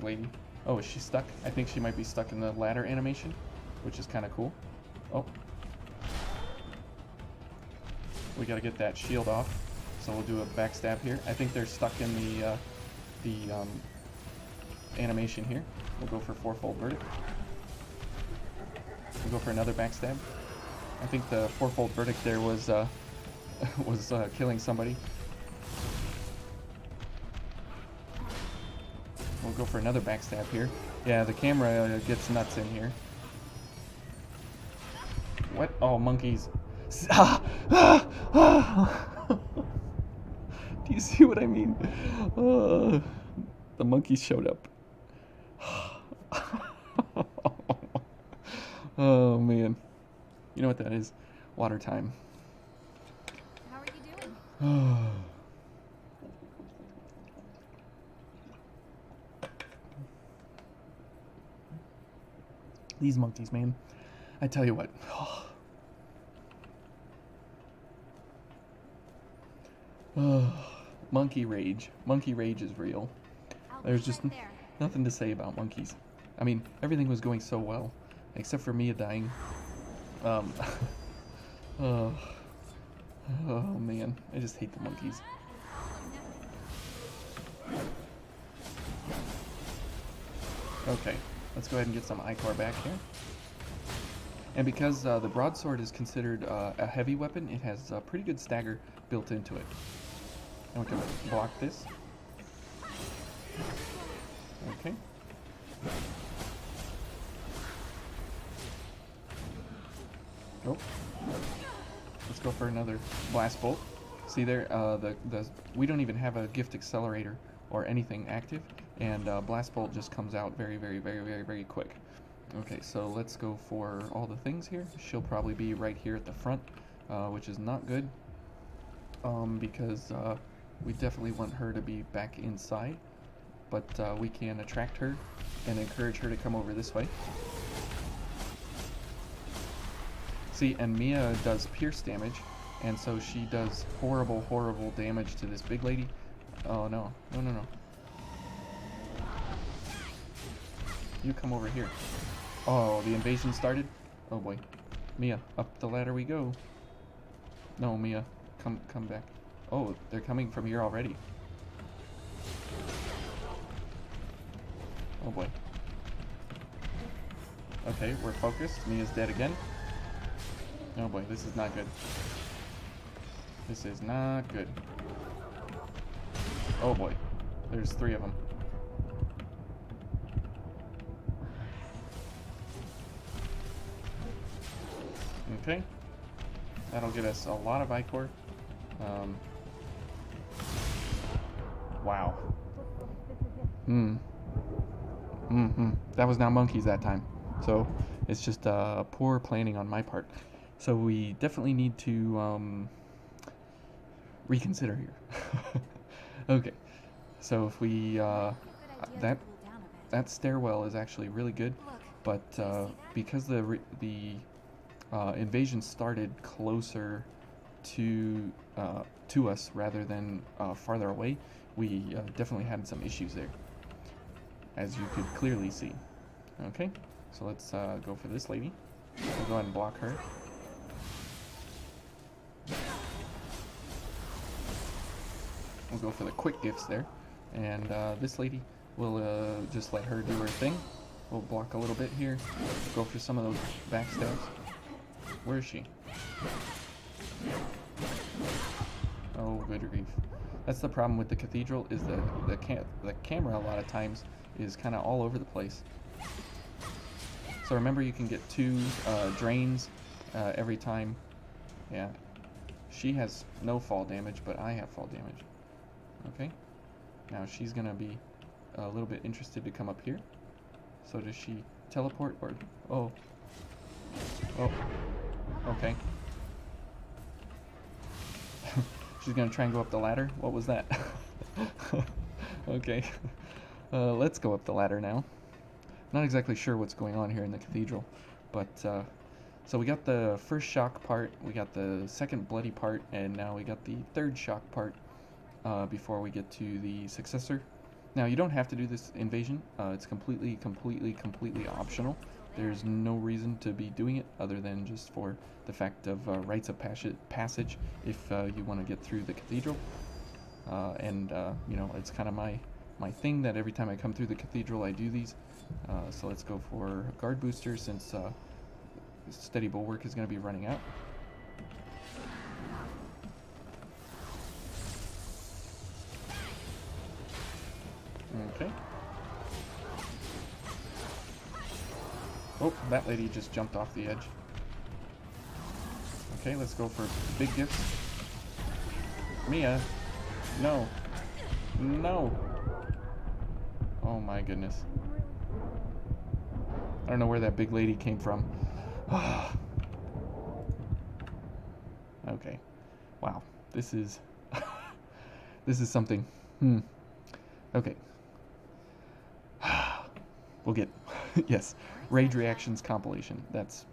lady. Oh, is she stuck? I think she might be stuck in the ladder animation, which is kind of cool. Oh. We gotta get that shield off, so we'll do a backstab here. I think they're stuck in the animation here. We'll go for Fourfold Verdict. We'll go for another backstab. I think the Fourfold Verdict there was killing somebody. We'll go for another backstab here. Yeah, the camera gets nuts in here. What? Oh, monkeys. Damn You see what I mean? The monkeys showed up. Oh man. You know what that is? Water time. How are you doing? These monkeys, man. I tell you what. Monkey rage. Monkey rage is real. There's just nothing to say about monkeys. I mean, everything was going so well, except for Mia dying. Oh, oh man, I just hate the monkeys. Okay, let's go ahead and get some Ichor back here. And because the broadsword is considered a heavy weapon, it has a pretty good stagger built into it. And we can block this. Okay. Oh. Let's go for another blast bolt. See there, we don't even have a gift accelerator or anything active, and blast bolt just comes out very, very, very, very, very quick. Okay, so let's go for all the things here. She'll probably be right here at the front, which is not good, because we definitely want her to be back inside, but we can attract her and encourage her to come over this way. See, and Mia does pierce damage, and so she does horrible, horrible damage to this big lady. Oh no, no, no, no. You come over here. Oh, the invasion started? Oh boy. Mia, up the ladder we go. No, Mia, come back. Oh, they're coming from here already. Oh boy. Okay, we're focused. Mia's dead again. Oh boy, this is not good. This is not good. Oh boy. There's 3 of them. Okay. That'll get us a lot of Ichor. Wow. That was not monkeys that time. So it's just poor planning on my part. So we definitely need to reconsider here. Okay. So if we that stairwell is actually really good, but because the invasion started closer to us rather than farther away, we definitely had some issues there, as you could clearly see. Okay, so let's go for this lady. We'll go ahead and block her. We'll go for the quick gifts there, and this lady, we'll just let her do her thing. We'll block a little bit here, go for some of those backstabs. Where is she? Oh, good grief. That's the problem with the Cathedral, is the camera a lot of times is kind of all over the place. So remember, you can get 2 drains every time. Yeah. She has no fall damage, but I have fall damage. Okay. Now she's going to be a little bit interested to come up here. So does she teleport or... Oh. Oh. Okay. She's gonna try and go up the ladder. What was that? Okay. Let's go up the ladder now. Not exactly sure what's going on here in the Cathedral, but so we got the first shock part, we got the second bloody part, and now we got the third shock part before we get to the Successor. Now, you don't have to do this invasion. It's completely optional. There's no reason to be doing it other than just for the fact of rites of passage if you want to get through the Cathedral. You know, it's kind of my thing that every time I come through the Cathedral I do these. So let's go for guard booster since steady bulwark is going to be running out. Okay. Oh, that lady just jumped off the edge. Okay, let's go for big gifts. Mia, No. No. Oh my goodness. I don't know where that big lady came from. Okay. Wow. This is this is something. Okay. We'll get yes. Rage reactions compilation. That's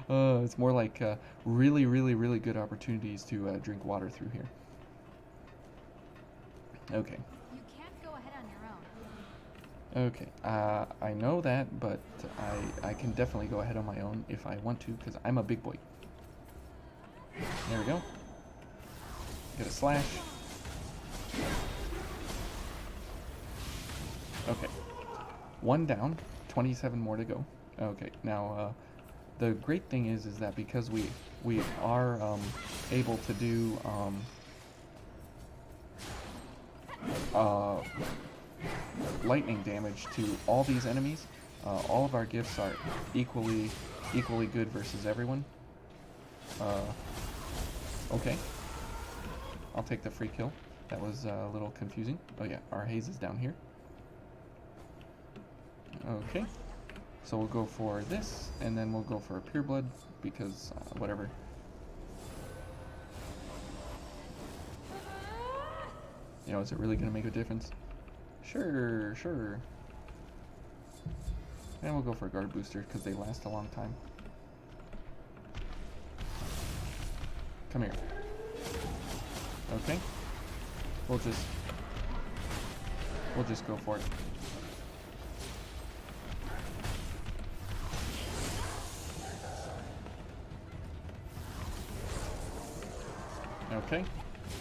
it's more like really, really, really good opportunities to drink water through here. Okay. You can't go ahead on your own. Okay. I know that, but I can definitely go ahead on my own if I want to, because I'm a big boy. There we go. Get a slash. Okay. 1 down. 27 more to go. Okay. Now, the great thing is that because we are able to do lightning damage to all these enemies, all of our gifts are equally good versus everyone. Okay. I'll take the free kill. That was a little confusing. Oh yeah, our haze is down here. Okay. So we'll go for this, and then we'll go for a pure blood, because whatever. You know, is it really going to make a difference? Sure. And we'll go for a guard booster, because they last a long time. Come here. Okay. We'll just go for it. Okay.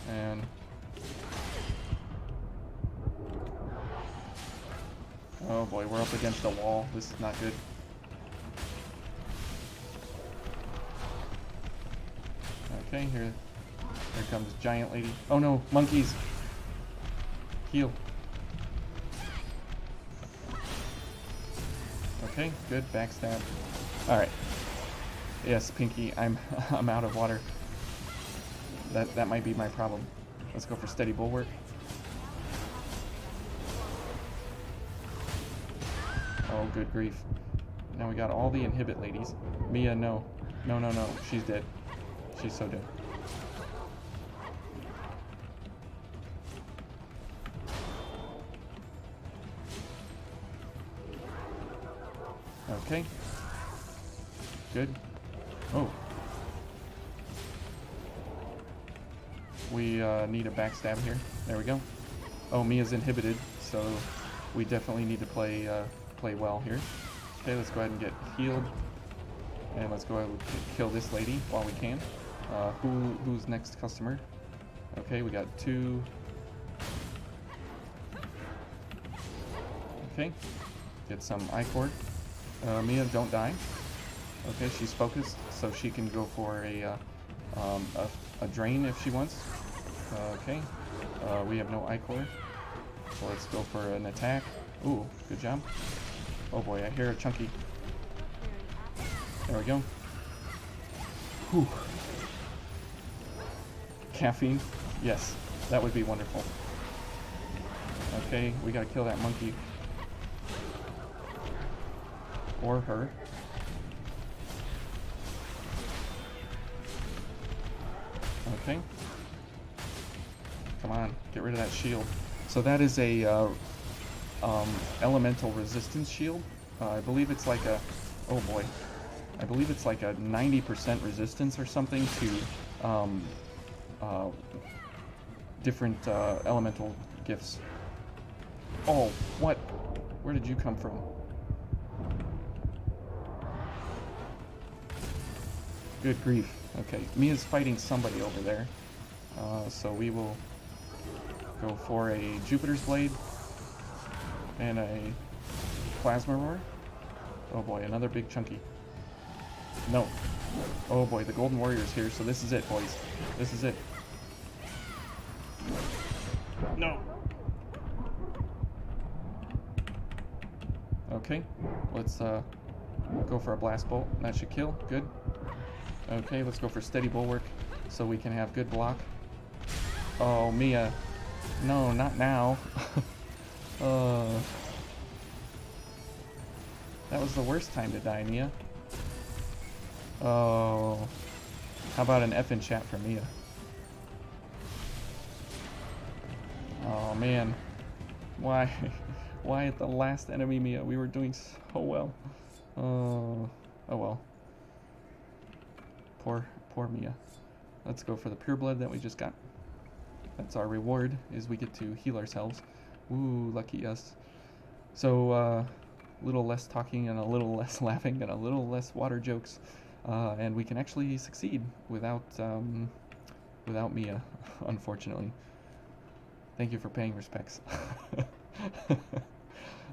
And oh boy, we're up against the wall. This is not good. Okay, here comes giant lady. Oh no, monkeys! Heal. Okay, good, backstab. Alright. Yes, Pinky, I'm out of water. That might be my problem. Let's go for steady bulwark. Oh, good grief. Now we got all the inhibit ladies. Mia, no. No. She's dead. She's so dead. Okay. Good. Oh. We need a backstab here. There we go. Oh, Mia's inhibited, so we definitely need to play well here. Okay, let's go ahead and get healed. And let's go ahead and kill this lady while we can. Who's next customer? Okay, we got 2. Okay, get some I-cord. Mia, don't die. Okay, she's focused, so she can go for a drain if she wants. Okay, we have no I-core, so let's go for an attack. Ooh, good job. Oh boy, I hear a chunky. There we go. Whew. Caffeine? Yes, that would be wonderful. Okay, we gotta kill that monkey. Or her. Okay. Come on, get rid of that shield. So that is a elemental resistance shield. I believe it's like a, oh boy, I believe it's like a 90% resistance or something to different elemental gifts. Oh, what? Where did you come from? Good grief. Okay, Mia's fighting somebody over there. So we will go for a Jupiter's Blade and a Plasma Roar. Oh boy, another big chunky. No. Oh boy, the Golden Warrior's here, so this is it, boys. This is it. No. Okay, let's go for a Blast Bolt. That should kill. Good. Okay, let's go for Steady Bulwark so we can have good block. Oh, Mia. No, not now. uh, that was the worst time to die, Mia. Oh. How about an F in chat for Mia? Oh, man. Why? Why at the last enemy, Mia? We were doing so well. Oh. Oh, well. Poor Mia. Let's go for the pure blood that we just got. That's our reward, is we get to heal ourselves. Ooh, lucky us. So, a little less talking and a little less laughing and a little less water jokes. And we can actually succeed without Mia, unfortunately. Thank you for paying respects.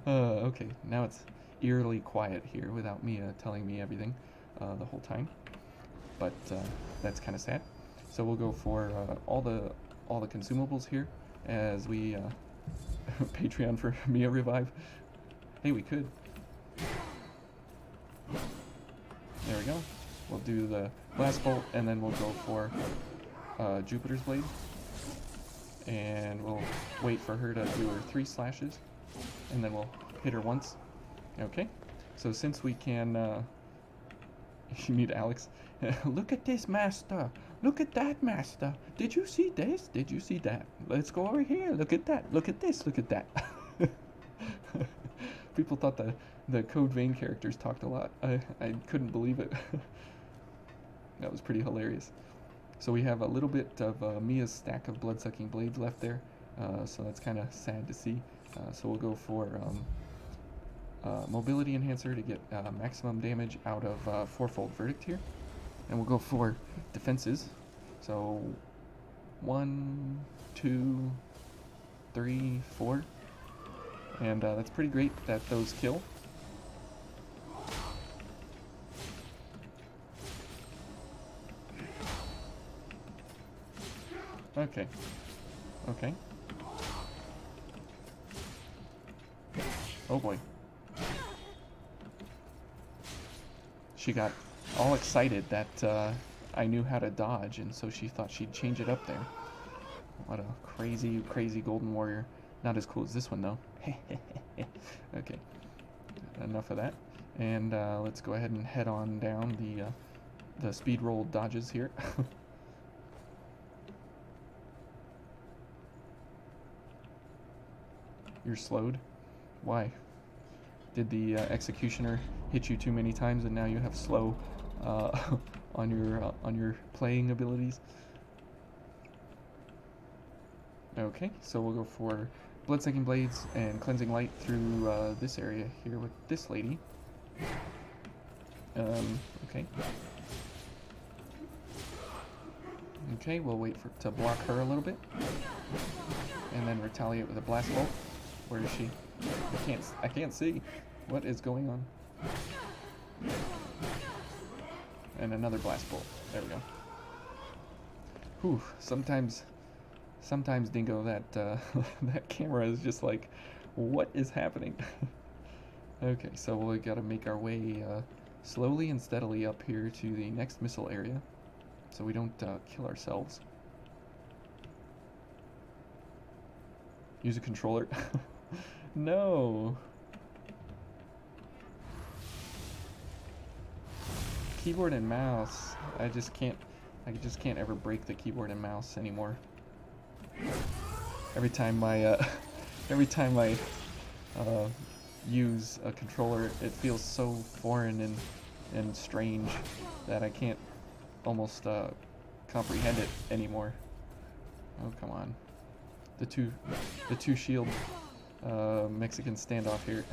Okay, now it's eerily quiet here without Mia telling me everything the whole time. But that's kind of sad. So we'll go for all the consumables here as we Patreon for Mia revive. Hey, we could. There we go. We'll do the blast bolt and then we'll go for Jupiter's blade. And we'll wait for her to do her 3 slashes. And then we'll hit her once. Okay. So since we can... you need Alex. Look at this, master. Look at that, master. Did you see this? Did you see that? Let's go over here. Look at that. Look at this. Look at that. People thought the Code Vein characters talked a lot. I couldn't believe it. That was pretty hilarious. So we have a little bit of Mia's stack of blood-sucking blades left there. So that's kind of sad to see. So we'll go for mobility enhancer to get maximum damage out of fourfold verdict here. And we'll go for defenses. So 1, 2, 3, 4. And that's pretty great that those kill. Okay. Okay. Oh boy. She got all excited that I knew how to dodge, and so she thought she'd change it up there. What a crazy, crazy golden warrior. Not as cool as this one, though. Okay. Enough of that. And let's go ahead and head on down the speed roll dodges here. You're slowed? Why? Did the executioner hit you too many times and now you have slow on your playing abilities? Okay, so we'll go for blood-sucking blades and cleansing light through this area here with this lady. Okay. Okay, we'll wait to block her a little bit, and then retaliate with a blast bolt. Where is she? I can't see. What is going on? And another blast bolt. There we go. Whew. Sometimes, Dingo, that that camera is just like, what is happening? Okay, so we gotta make our way slowly and steadily up here to the next missile area, so we don't kill ourselves. Use a controller. No. Keyboard and mouse. I just can't ever break the keyboard and mouse anymore. Every time I use a controller, it feels so foreign and strange that I can't almost comprehend it anymore. Oh, come on. The two shield Mexican standoff here.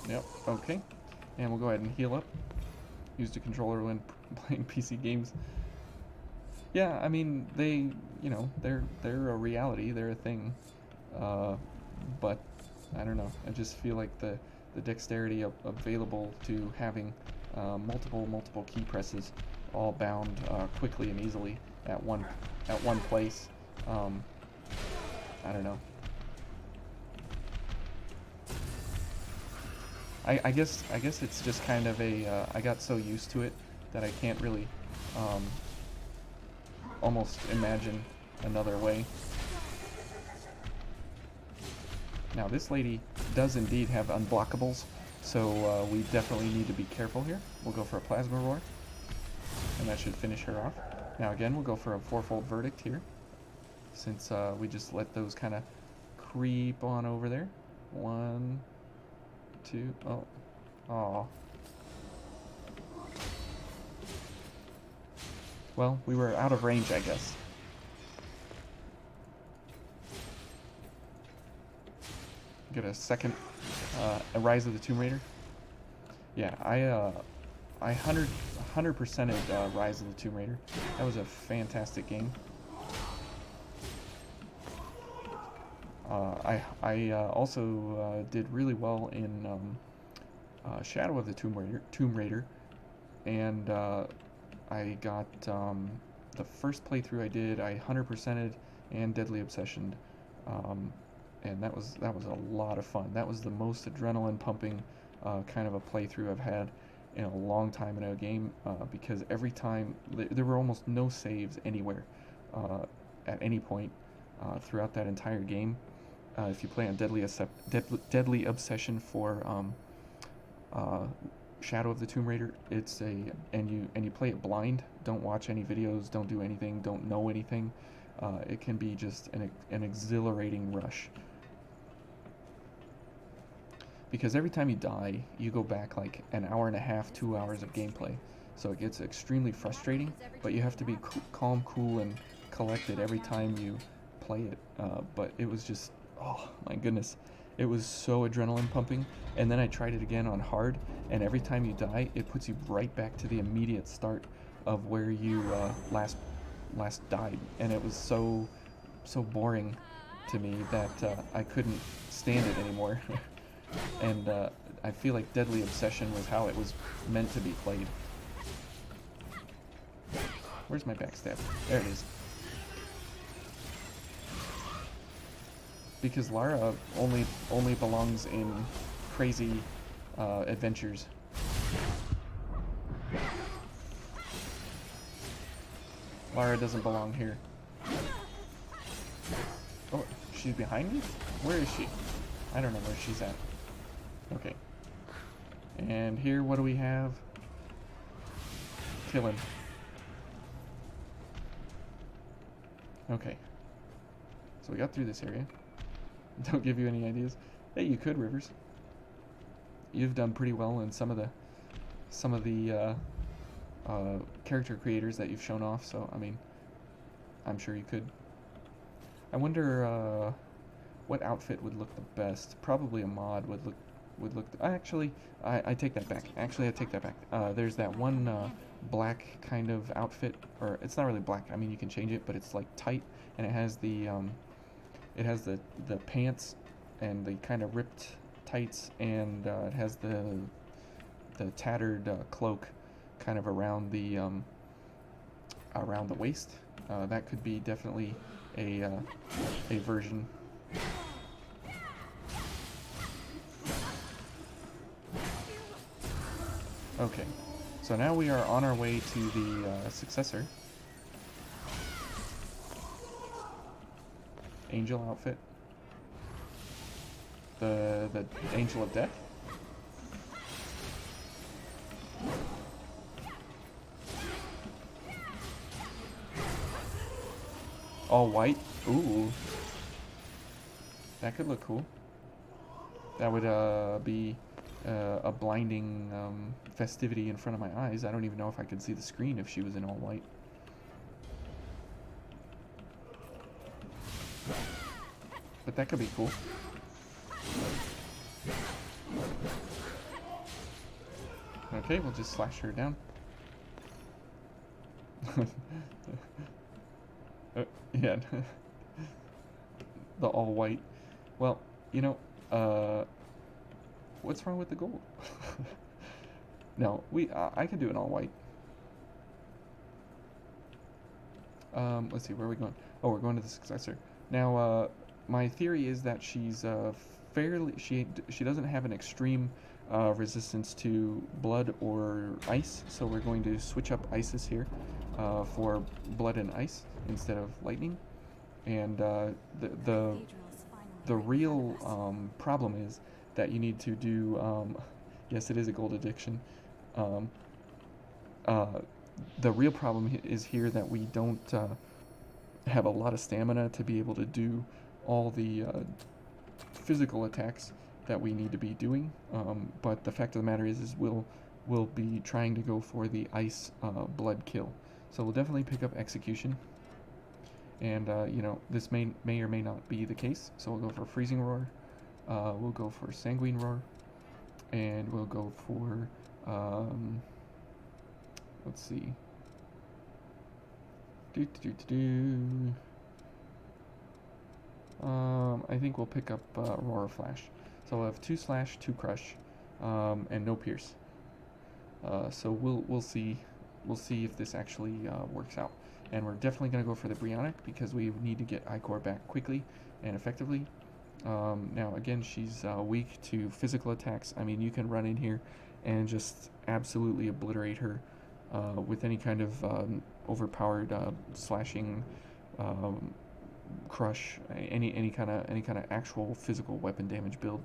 Yep, okay. And we'll go ahead and heal up. Use the controller when playing PC games. Yeah, I mean, they're a reality, they're a thing. But I don't know. I just feel like the dexterity available to having multiple key presses all bound quickly and easily at one place. I don't know. I guess it's just kind of a I got so used to it that I can't really almost imagine another way. Now this lady does indeed have unblockables, so we definitely need to be careful here. We'll go for a Plasma Roar, and that should finish her off. Now again, we'll go for a fourfold Verdict here, since we just let those kind of creep on over there. 1, 2, oh, aw. Well, we were out of range, I guess. Get a second, a Rise of the Tomb Raider. Yeah, I 100%ed Rise of the Tomb Raider. That was a fantastic game. I also did really well in Shadow of the Tomb Raider, and I got the first playthrough I did. I 100%ed and Deadly Obsessioned, and that was a lot of fun. That was the most adrenaline pumping kind of a playthrough I've had in a long time in a game, because every time there were almost no saves anywhere at any point throughout that entire game. If you play on Deadly Obsession for Shadow of the Tomb Raider, and you play it blind. Don't watch any videos. Don't do anything. Don't know anything. It can be just an exhilarating rush. Because every time you die, you go back like an hour and a half, 2 hours of gameplay. So it gets extremely frustrating, but you have to be calm, cool, and collected every time you play it. But it was just, oh my goodness. It was so adrenaline pumping. And then I tried it again on hard, and every time you die, it puts you right back to the immediate start of where you last died. And it was so boring to me that I couldn't stand it anymore. And I feel like Deadly Obsession was how it was meant to be played. Where's my backstab? There it is. Because Lara only belongs in crazy adventures. Lara doesn't belong here. Oh, she's behind me? Where is she? I don't know where she's at. Okay. And here, what do we have? Kill him. Okay. So we got through this area. Don't give you any ideas. Hey, you could, Rivers. You've done pretty well in some of the character creators that you've shown off, so I mean, I'm sure you could. I wonder what outfit would look the best. Probably a mod would look. Actually, I take that back. Actually, I take that back. There's that one black kind of outfit, or it's not really black. I mean, you can change it, but it's like tight, and it has the pants and the kind of ripped tights, and it has the tattered cloak kind of around the waist. That could be definitely a version. Okay, so now we are on our way to the Successor. Angel outfit. The Angel of Death. All white. Ooh. That could look cool. That would be a blinding festivity in front of my eyes. I don't even know if I could see the screen if she was in all white. But that could be cool. Okay, we'll just slash her down. Yeah. The all white. Well, you know, what's wrong with the gold? No, I can do an all white. Let's see, where are we going? Oh, we're going to the Successor. Now, my theory is that she's she doesn't have an extreme resistance to blood or ice, so we're going to switch up ices here for blood and ice instead of lightning. And the real problem is that you need to do yes, it is a gold addiction. Um, the real problem is here that we don't have a lot of stamina to be able to do all the physical attacks that we need to be doing. But the fact of the matter is we'll be trying to go for the ice blood kill. So we'll definitely pick up execution. And this may or may not be the case. So we'll go for freezing roar. We'll go for sanguine roar, and we'll go for let's see. I think we'll pick up Aurora Flash. So we'll have 2 slash, 2 crush, and no pierce. So we'll see if this actually works out. And we're definitely going to go for the Brionic because we need to get Icor back quickly and effectively. Now again, she's weak to physical attacks. I mean, you can run in here and just absolutely obliterate her with any kind of overpowered slashing, crush, any kind of actual physical weapon damage build.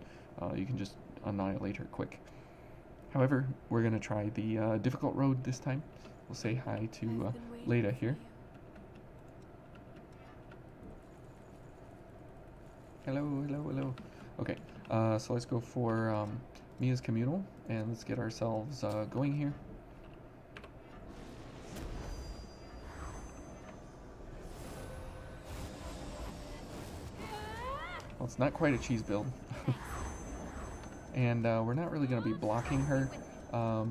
You can just annihilate her quick. However, we're gonna try the difficult road this time. We'll say hi to Leda here. Hello. Okay, so let's go for Mia's Communal, and let's get ourselves going here. Well, it's not quite a cheese build. And we're not really going to be blocking her,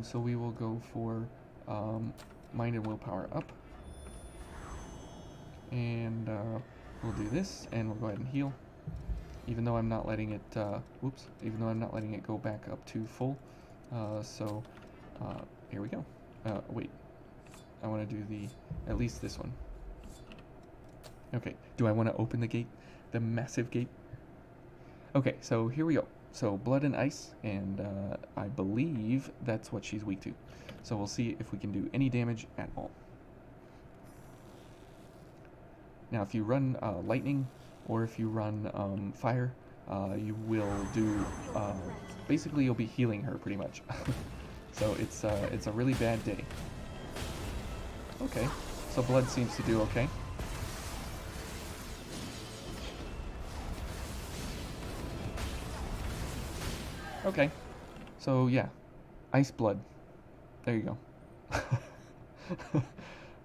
so we will go for Mind and Willpower up. And we'll do this, and we'll go ahead and heal. Even though I'm not letting it, even though I'm not letting it go back up to full. So here we go. Wait, I want to do at least this one. Okay, do I want to open the gate? The massive gate? Okay, so here we go. So blood and ice, and I believe that's what she's weak to. So we'll see if we can do any damage at all. Now if you run lightning, or if you run fire, you will do, basically you'll be healing her pretty much. So it's a really bad day. Okay, so blood seems to do okay. Okay, so yeah, ice blood. There you go.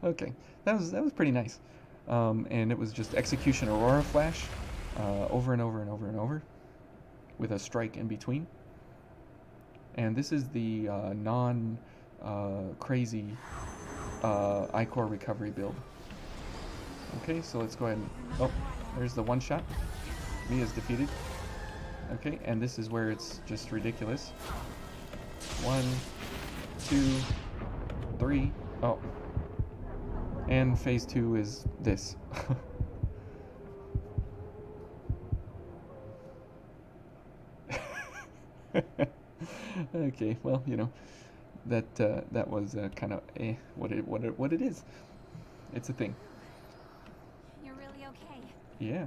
Okay, that was pretty nice. And it was just execution Aurora Flash, over and over, with a strike in between. And this is the crazy Icor recovery build. Okay, so let's go ahead and, oh, there's the one shot. Mia's defeated. Okay, and this is where it's just ridiculous. 1, 2, 3. Oh. And phase 2 is this. Okay, well, that was kind of what it is. It's a thing. You're really okay. Yeah.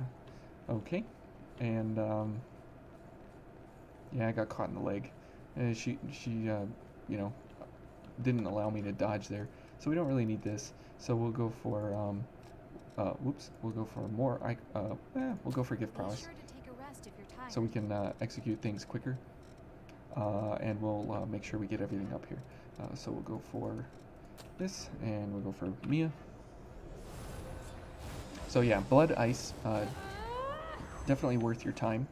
Okay. And yeah, I got caught in the leg. And she didn't allow me to dodge there. So we don't really need this. So we'll go for we'll go for more we'll go for gift prowess. Be sure to take a rest if you're tired. So we can execute things quicker. And we'll make sure we get everything up here. So we'll go for this, and we'll go for Mia. So yeah, blood ice, definitely worth your time.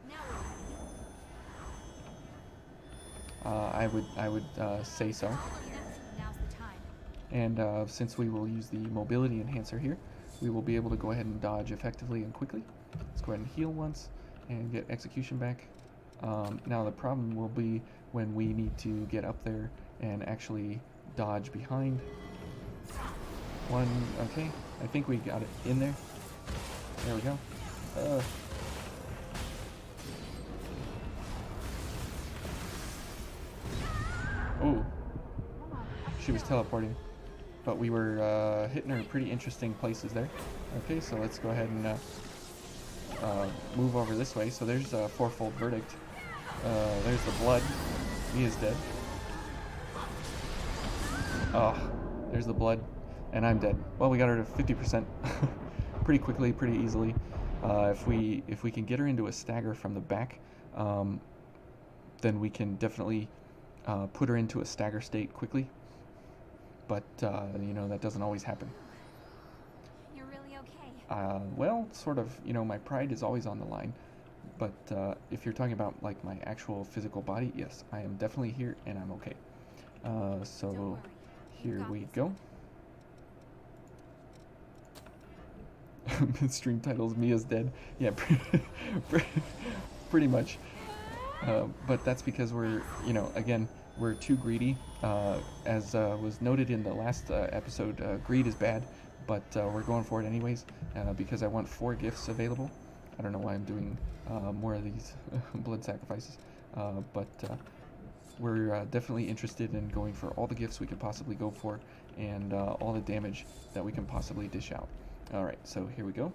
I would say so. Now's the time. And since we will use the mobility enhancer here, we will be able to go ahead and dodge effectively and quickly. Let's go ahead and heal once and get execution back. Now the problem will be when we need to get up there and actually dodge behind. One, okay, I think we got it in there. There we go. she was teleporting, but we were hitting her pretty interesting places there. Okay, so let's go ahead and move over this way. So there's a fourfold verdict. There's the blood. He is dead. Oh, there's the blood, and I'm dead. Well, we got her to 50% pretty quickly, pretty easily. If we can get her into a stagger from the back, then we can definitely put her into a stagger state quickly. But you know, that doesn't always happen. You're really okay. Well, sort of. You know, my pride is always on the line. But if you're talking about like my actual physical body, yes, I am definitely here and I'm okay. So here we go. Stream titles: Mia's dead. Yeah, pretty much. But that's because we're, you know, again, we're too greedy. As was noted in the last episode, greed is bad, but we're going for it anyways because I want 4 gifts available. I don't know why I'm doing more of these blood sacrifices, but we're definitely interested in going for all the gifts we could possibly go for and all the damage that we can possibly dish out. Alright, so here we go.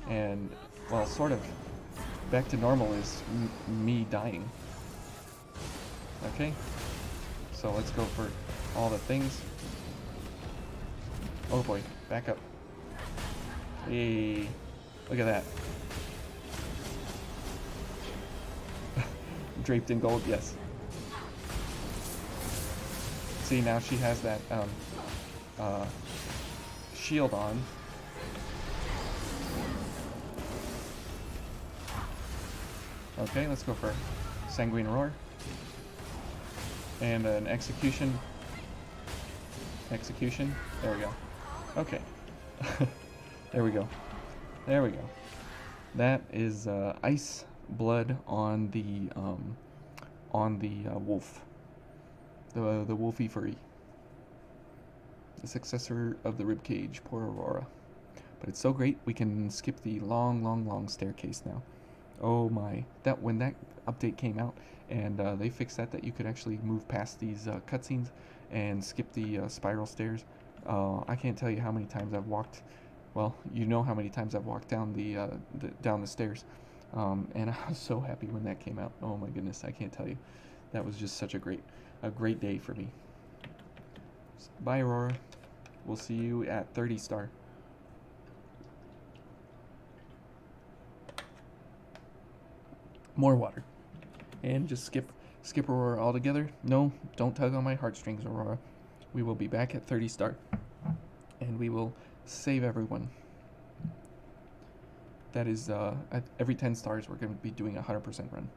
And, well, sort of back to normal is me dying. Okay, so let's go for all the things. Oh boy, back up. Hey, look at that. Draped in gold, yes. See, now she has that shield on. Okay, let's go for Sanguine Roar. And an Execution. Execution. There we go. Okay. There we go. There we go. That is ice blood on the wolf. The wolfy furry. The successor of the Ribcage, poor Aurora. But it's so great we can skip the long staircase now. Oh my, that when that update came out and they fixed that you could actually move past these cutscenes and skip the spiral stairs. I can't tell you how many times I've walked. Well, you know how many times I've walked down the stairs, and I was so happy when that came out. Oh my goodness, I can't tell you. That was just such a great day for me. Bye, Aurora. We'll see you at 30 star. More water. And just skip Aurora altogether. No, don't tug on my heartstrings, Aurora. We will be back at 30 star. And we will save everyone. That is, at every 10 stars we're going to be doing a 100% run.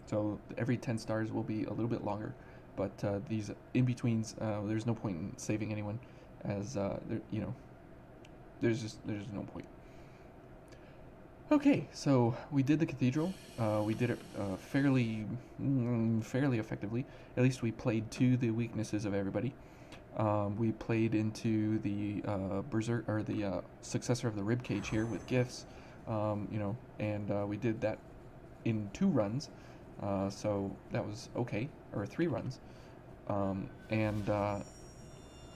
So every 10 stars will be a little bit longer. But these in-betweens, there's no point in saving anyone. As, you know, there's no point. Okay, so we did the Cathedral. We did it fairly effectively. At least we played to the weaknesses of everybody. We played into the Berserker or the Successor of the Ribcage here with gifts, you know, and we did that in 2 runs. So that was okay, or 3 runs. And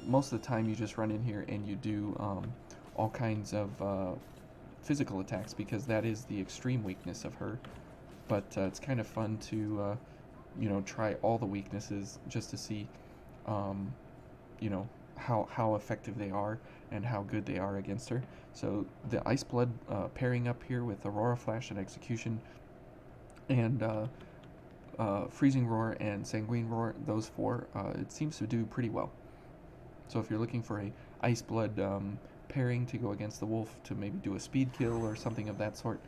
most of the time you just run in here and you do all kinds of physical attacks because that is the extreme weakness of her. But it's kind of fun to, you know, try all the weaknesses just to see, you know, how effective they are and how good they are against her. So the Ice Blood pairing up here with Aurora Flash and Execution and Freezing Roar and Sanguine Roar, those 4, it seems to do pretty well. So if you're looking for a Ice Blood pairing to go against the wolf to maybe do a speed kill or something of that sort,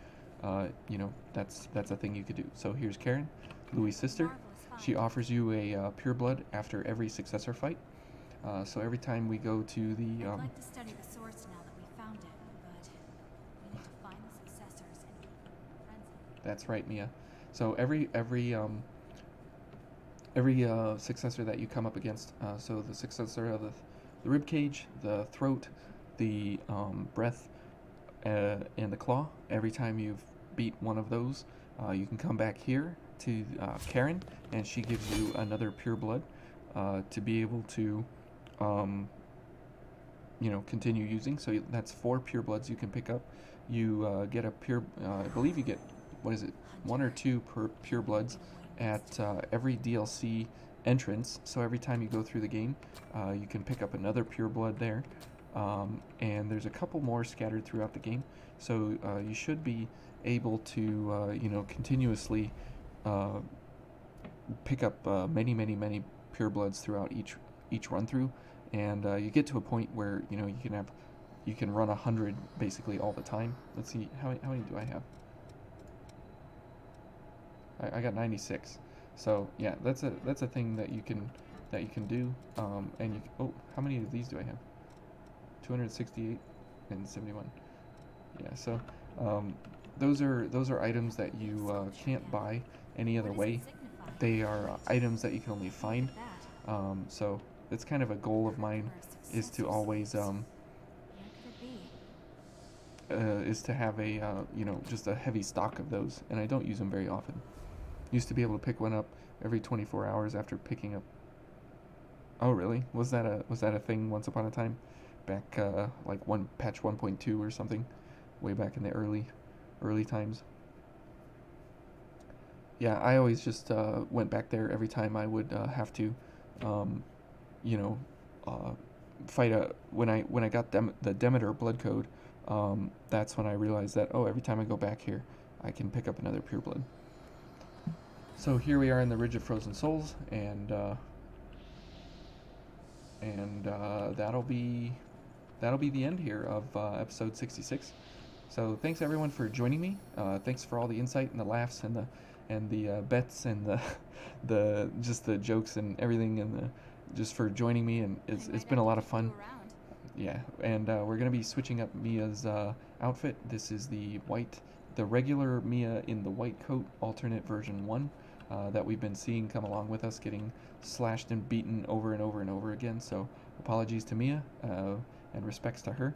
you know, that's a thing you could do. So here's Karen, Louise' sister. She offers you a pure blood after every successor fight. So every time we go to the I'd like to study the source now that we found it, but we need to find the successors and keep friends. That's right, Mia. So every successor that you come up against, so the successor of the Ribcage, the throat, the breath, and the claw, every time you've beat one of those, you can come back here to Karen, and she gives you another pure blood to be able to continue using. So that's 4 purebloods you can pick up. You get a pure, I believe you get, what is it, 1 or 2 per purebloods at every DLC entrance. So every time you go through the game, you can pick up another pureblood there. And there's a couple more scattered throughout the game. So you should be able to, continuously pick up many purebloods throughout each run through, and you get to a point where you can run 100 basically all the time. Let's see, how many do I have? I got 96. So yeah, that's a thing that you can do. And how many of these do I have? 268 and 71. Yeah, so those are items that you can't buy any other way. They are items that you can only find. So it's kind of a goal of mine, is to always is to have a just a heavy stock of those, and I don't use them very often. Used to be able to pick one up every 24 hours after picking up. Oh really? Was that a thing once upon a time? Back like patch 1.2 or something, way back in the early times. Yeah, I always just went back there every time I would have to, you know, fight when I got the Demeter blood code. That's when I realized that every time I go back here, I can pick up another pure blood. So here we are in the Ridge of Frozen Souls, and that'll be the end here of episode 66. So thanks everyone for joining me. Thanks for all the insight and the laughs and the bets and the just the jokes and everything, and just for joining me, and it's been a lot of fun. Yeah, and we're gonna be switching up Mia's outfit. This is the regular Mia in the white coat, alternate version 1, that we've been seeing come along with us, getting slashed and beaten over and over and over again. So apologies to Mia, and respects to her.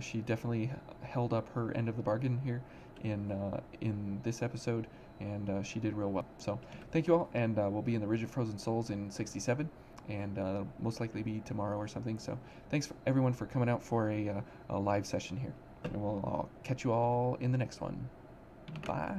She definitely held up her end of the bargain here in this episode, and she did real well. So thank you all, and we'll be in the Ridge of Frozen Souls in 67, and most likely be tomorrow or something. So thanks everyone for coming out for a live session here, and we'll catch you all in the next one. Bye.